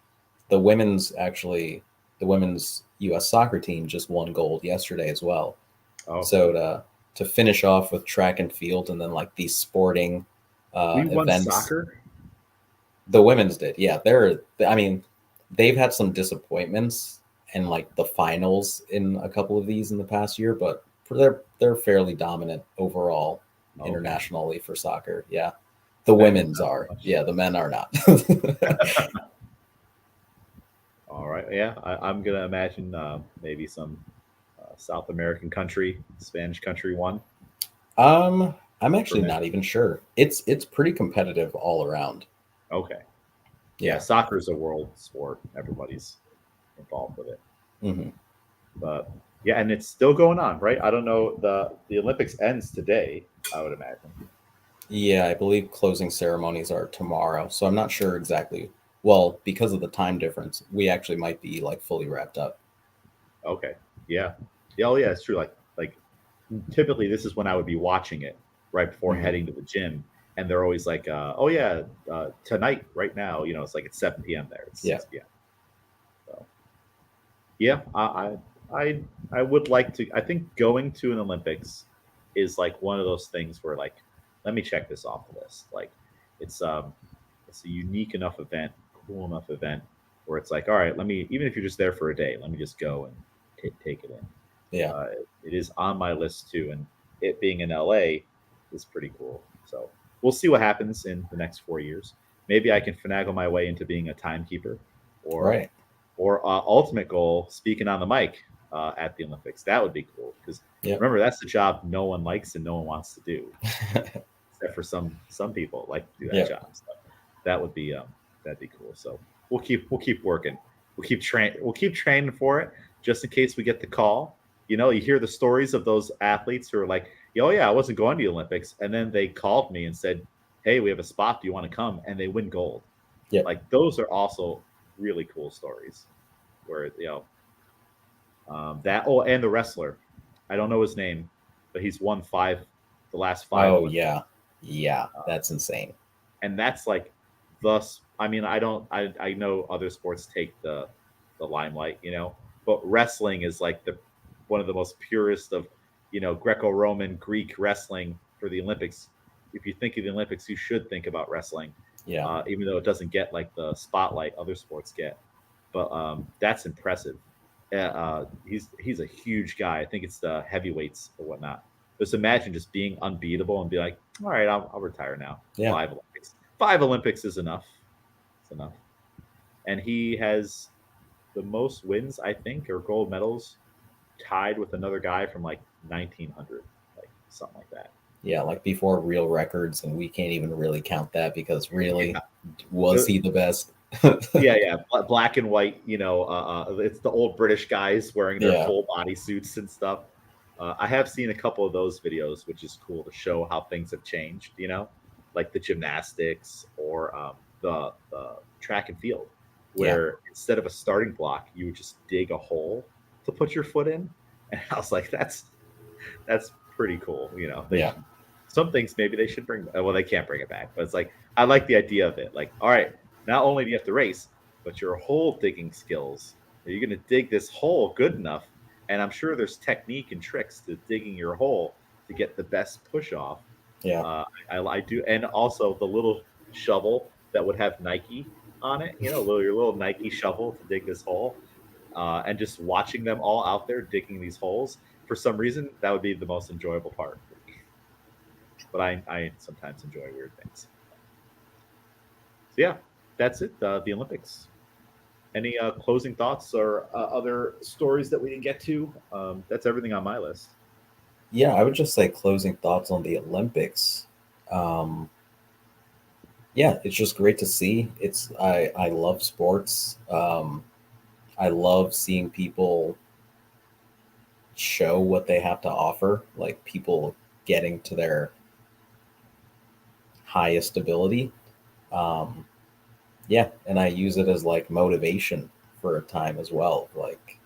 The women's actually, the women's U.S. soccer team just won gold yesterday as well. Oh, So cool. to finish off with track and field, and then like these sporting We won events, soccer. the women's did. Yeah, I mean, they've had some disappointments in like the finals in a couple of these in the past year, but they're fairly dominant overall Okay. internationally for soccer. Yeah, the Men's women's not so are. much. Yeah, the men are not. All right. Yeah, I'm gonna imagine maybe some South American country, Spanish country won I'm for actually men. not even sure. It's pretty competitive all around. Okay. Yeah, Yeah. soccer is a world sport. Everybody's involved with it. hmm But yeah, and it's still going on, right? I don't know. The Olympics ends today, I would imagine. Yeah, I believe closing ceremonies are tomorrow, so I'm not sure exactly. Well, because of the time difference, we actually might be like fully wrapped up. Okay. Yeah. Yeah. Oh, yeah. It's true. Like typically, this is when I would be watching it right before hmm heading to the gym, and they're always like, "Oh yeah, tonight, right now." It's like it's 7 p.m. there. It's Yeah, 6 p.m. So yeah, I would like to. I think going to an Olympics is like one of those things where like, let me check this off the list. Like, it's um, it's a unique enough event, cool enough event where it's like, all right, let me even if you're just there for a day, let me just go and take it in. yeah, It is on my list too, and it being in LA is pretty cool. So we'll see what happens in the next 4 years. Maybe I can finagle my way into being a timekeeper, or right. ultimate goal, speaking on the mic at the Olympics. That would be cool because Yep. remember that's the job no one likes and no one wants to do, except for some people like to do that Yep. job. So that would be that'd be cool. So we'll keep working. We'll keep training for it just in case we get the call. You hear the stories of those athletes who are like, "Oh yeah, I wasn't going to the Olympics," and then they called me and said, "Hey, we have a spot. Do you want to come?" And they win gold. Yep. Like those are also really cool stories. Where that and the wrestler, I don't know his name, but he's won the last five Oh Olympics, yeah. Yeah, that's insane. and that's like thus. I mean, I don't. I know other sports take the limelight, but wrestling is like the one of the most purest of Greco-Roman Greek wrestling for the Olympics. If you think of the Olympics, you should think about wrestling, Yeah. even though it doesn't get like the spotlight other sports get. But that's impressive. He's a huge guy. I think it's the heavyweights or whatnot. Just imagine just being unbeatable and be like, all right, I'll retire now. Yeah. 5 Olympics. 5 Olympics is enough. It's enough. And he has the most wins, I think, or gold medals, tied with another guy from like 1900, like something like that. Yeah, like before real records, and we can't even really count that because really, Yeah, was the, he the best? yeah. Black and white. It's the old British guys wearing their Yeah. full body suits and stuff. I have seen a couple of those videos, which is cool to show how things have changed. Like the gymnastics or the track and field, Yeah. where instead of a starting block, you would just dig a hole to put your foot in. And I was like, that's pretty cool. You know, Yeah. some things maybe they should bring. Well, they can't bring it back, but it's like I like the idea of it. Like, all right, not only do you have to race, but your hole digging skills. You're going to dig this hole good enough, and I'm sure there's technique and tricks to digging your hole to get the best push off. Yeah. I do, and also the little shovel that would have Nike on it. You know, your little Nike shovel to dig this hole, and just watching them all out there digging these holes. For some reason, that would be the most enjoyable part for me. But I sometimes enjoy weird things. So yeah, that's it. The Olympics. Any closing thoughts or other stories that we didn't get to? That's everything on my list. Yeah, I would just say closing thoughts on the Olympics. Um, yeah, it's just great to see. I love sports. I love seeing people show what they have to offer, like people getting to their highest ability. Um, yeah, and I use it as like motivation for a time as well. Like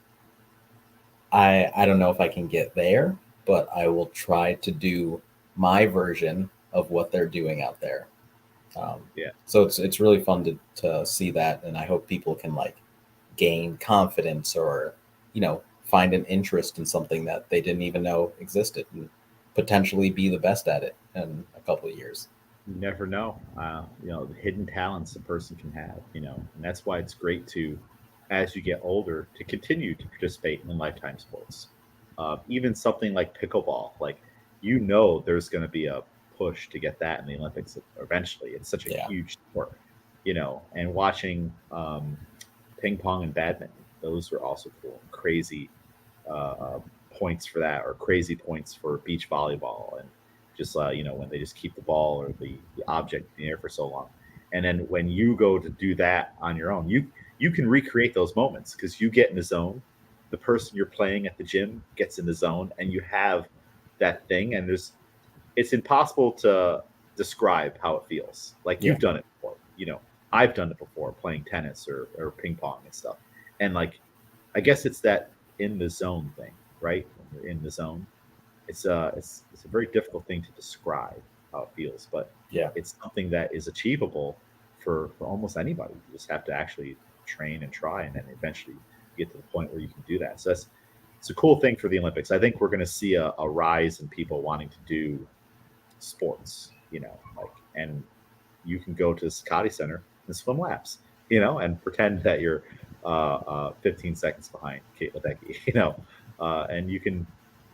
I don't know if I can get there, but I will try to do my version of what they're doing out there. Yeah, So it's really fun to see that, and I hope people can like gain confidence or find an interest in something that they didn't even know existed and potentially be the best at it in a couple of years. you never know. You know, the hidden talents a person can have. You know, and that's why it's great to, as you get older, to continue to participate in lifetime sports. Even something like pickleball, like there's going to be a push to get that in the Olympics eventually. It's such a Yeah, huge sport, and watching ping pong and badminton, those were also cool. Crazy uh, points for that, or crazy points for beach volleyball, and just when they just keep the ball or the object in the air for so long. And then when you go to do that on your own, you can recreate those moments because you get in the zone. The person you're playing at the gym gets in the zone, and you have that thing. And it's impossible to describe how it feels. Like yeah, you've done it before. I've done it before playing tennis or ping pong and stuff. And like, I guess it's that in the zone thing, right? When you're in the zone, it's a very difficult thing to describe how it feels, but yeah, it's something that is achievable for almost anybody. You just have to actually train and try, and then eventually get to the point where you can do that. So it's a cool thing for the Olympics. I think we're going to see a rise in people wanting to do sports, and you can go to the Scotty Center and swim laps, and pretend that you're 15 seconds behind Kate Ledecky, and you can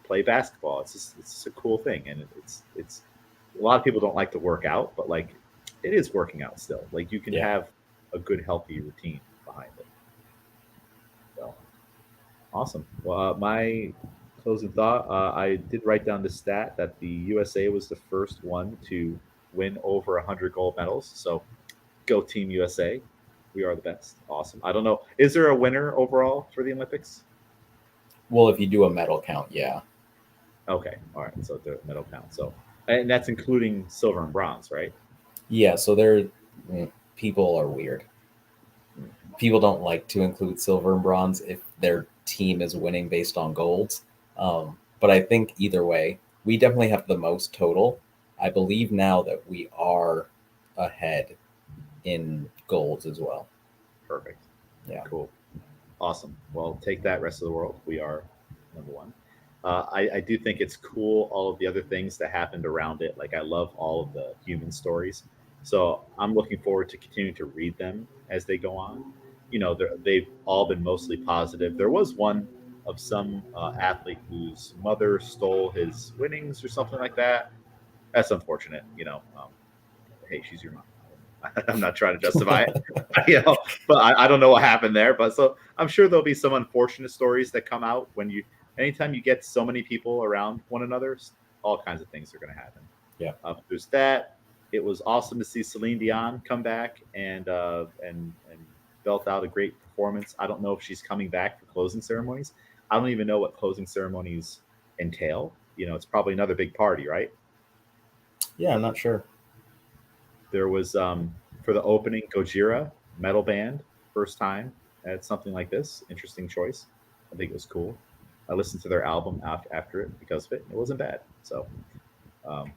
play basketball. It's just a cool thing, and it's a lot of people don't like to work out, but like it is working out still. Like you can yeah. have a good healthy routine behind it. So awesome. Well, my closing thought, I did write down the stat that the USA was the first one to win over 100 gold medals. So go Team USA. We are the best. Awesome. I don't know. Is there a winner overall for the Olympics? Well, if you do a medal count, yeah, Okay. All right. So the medal count. So, and that's including silver and bronze, right? yeah. So people are weird. Hmm. People don't like to include silver and bronze if their team is winning based on golds. But I think either way, we definitely have the most total. I believe now that we are ahead in golds as well. Perfect. Yeah. Cool. Awesome. Well, take that, rest of the world. We are number one. I do think it's cool, all of the other things that happened around it. Like, I love all of the human stories. So I'm looking forward to continuing to read them as they go on. They've all been mostly positive. There was one of some athlete whose mother stole his winnings or something like that. That's unfortunate. Hey, she's your mom. I'm not trying to justify it, but I don't know what happened there. But so I'm sure there'll be some unfortunate stories that come out anytime you get so many people around one another, all kinds of things are going to happen. Yeah. There's that. It was awesome to see Celine Dion come back and belt out a great performance. I don't know if she's coming back for closing ceremonies. I don't even know what closing ceremonies entail. It's probably another big party, right? Yeah, I'm not sure. There was for the opening Gojira metal band, first time at something like this. Interesting choice. I think it was cool. I listened to their album after it because of it. It wasn't bad. So, um,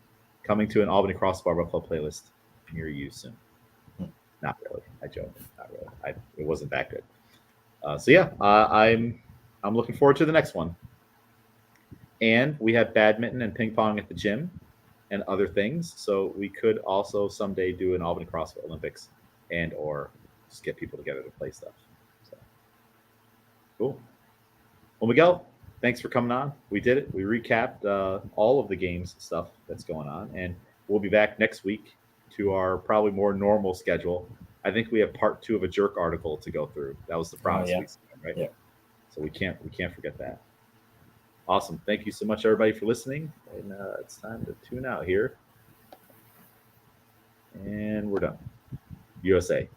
coming to an Albany CrossFit Barbell Club playlist near you soon. Not really. I joke. Not really. It wasn't that good. So yeah, I'm looking forward to the next one. And we have badminton and ping pong at the gym and other things. So we could also someday do an Albany CrossFit Olympics and or just get people together to play stuff. So cool. Well, Miguel, thanks for coming on. We did it. We recapped all of the games stuff that's going on, and we'll be back next week to our probably more normal schedule. I think we have part 2 of a jerk article to go through. That was the Oh promise yeah, we said, right? yeah. So we can't forget that. Awesome. Thank you so much, everybody, for listening. And it's time to tune out here. And we're done. USA.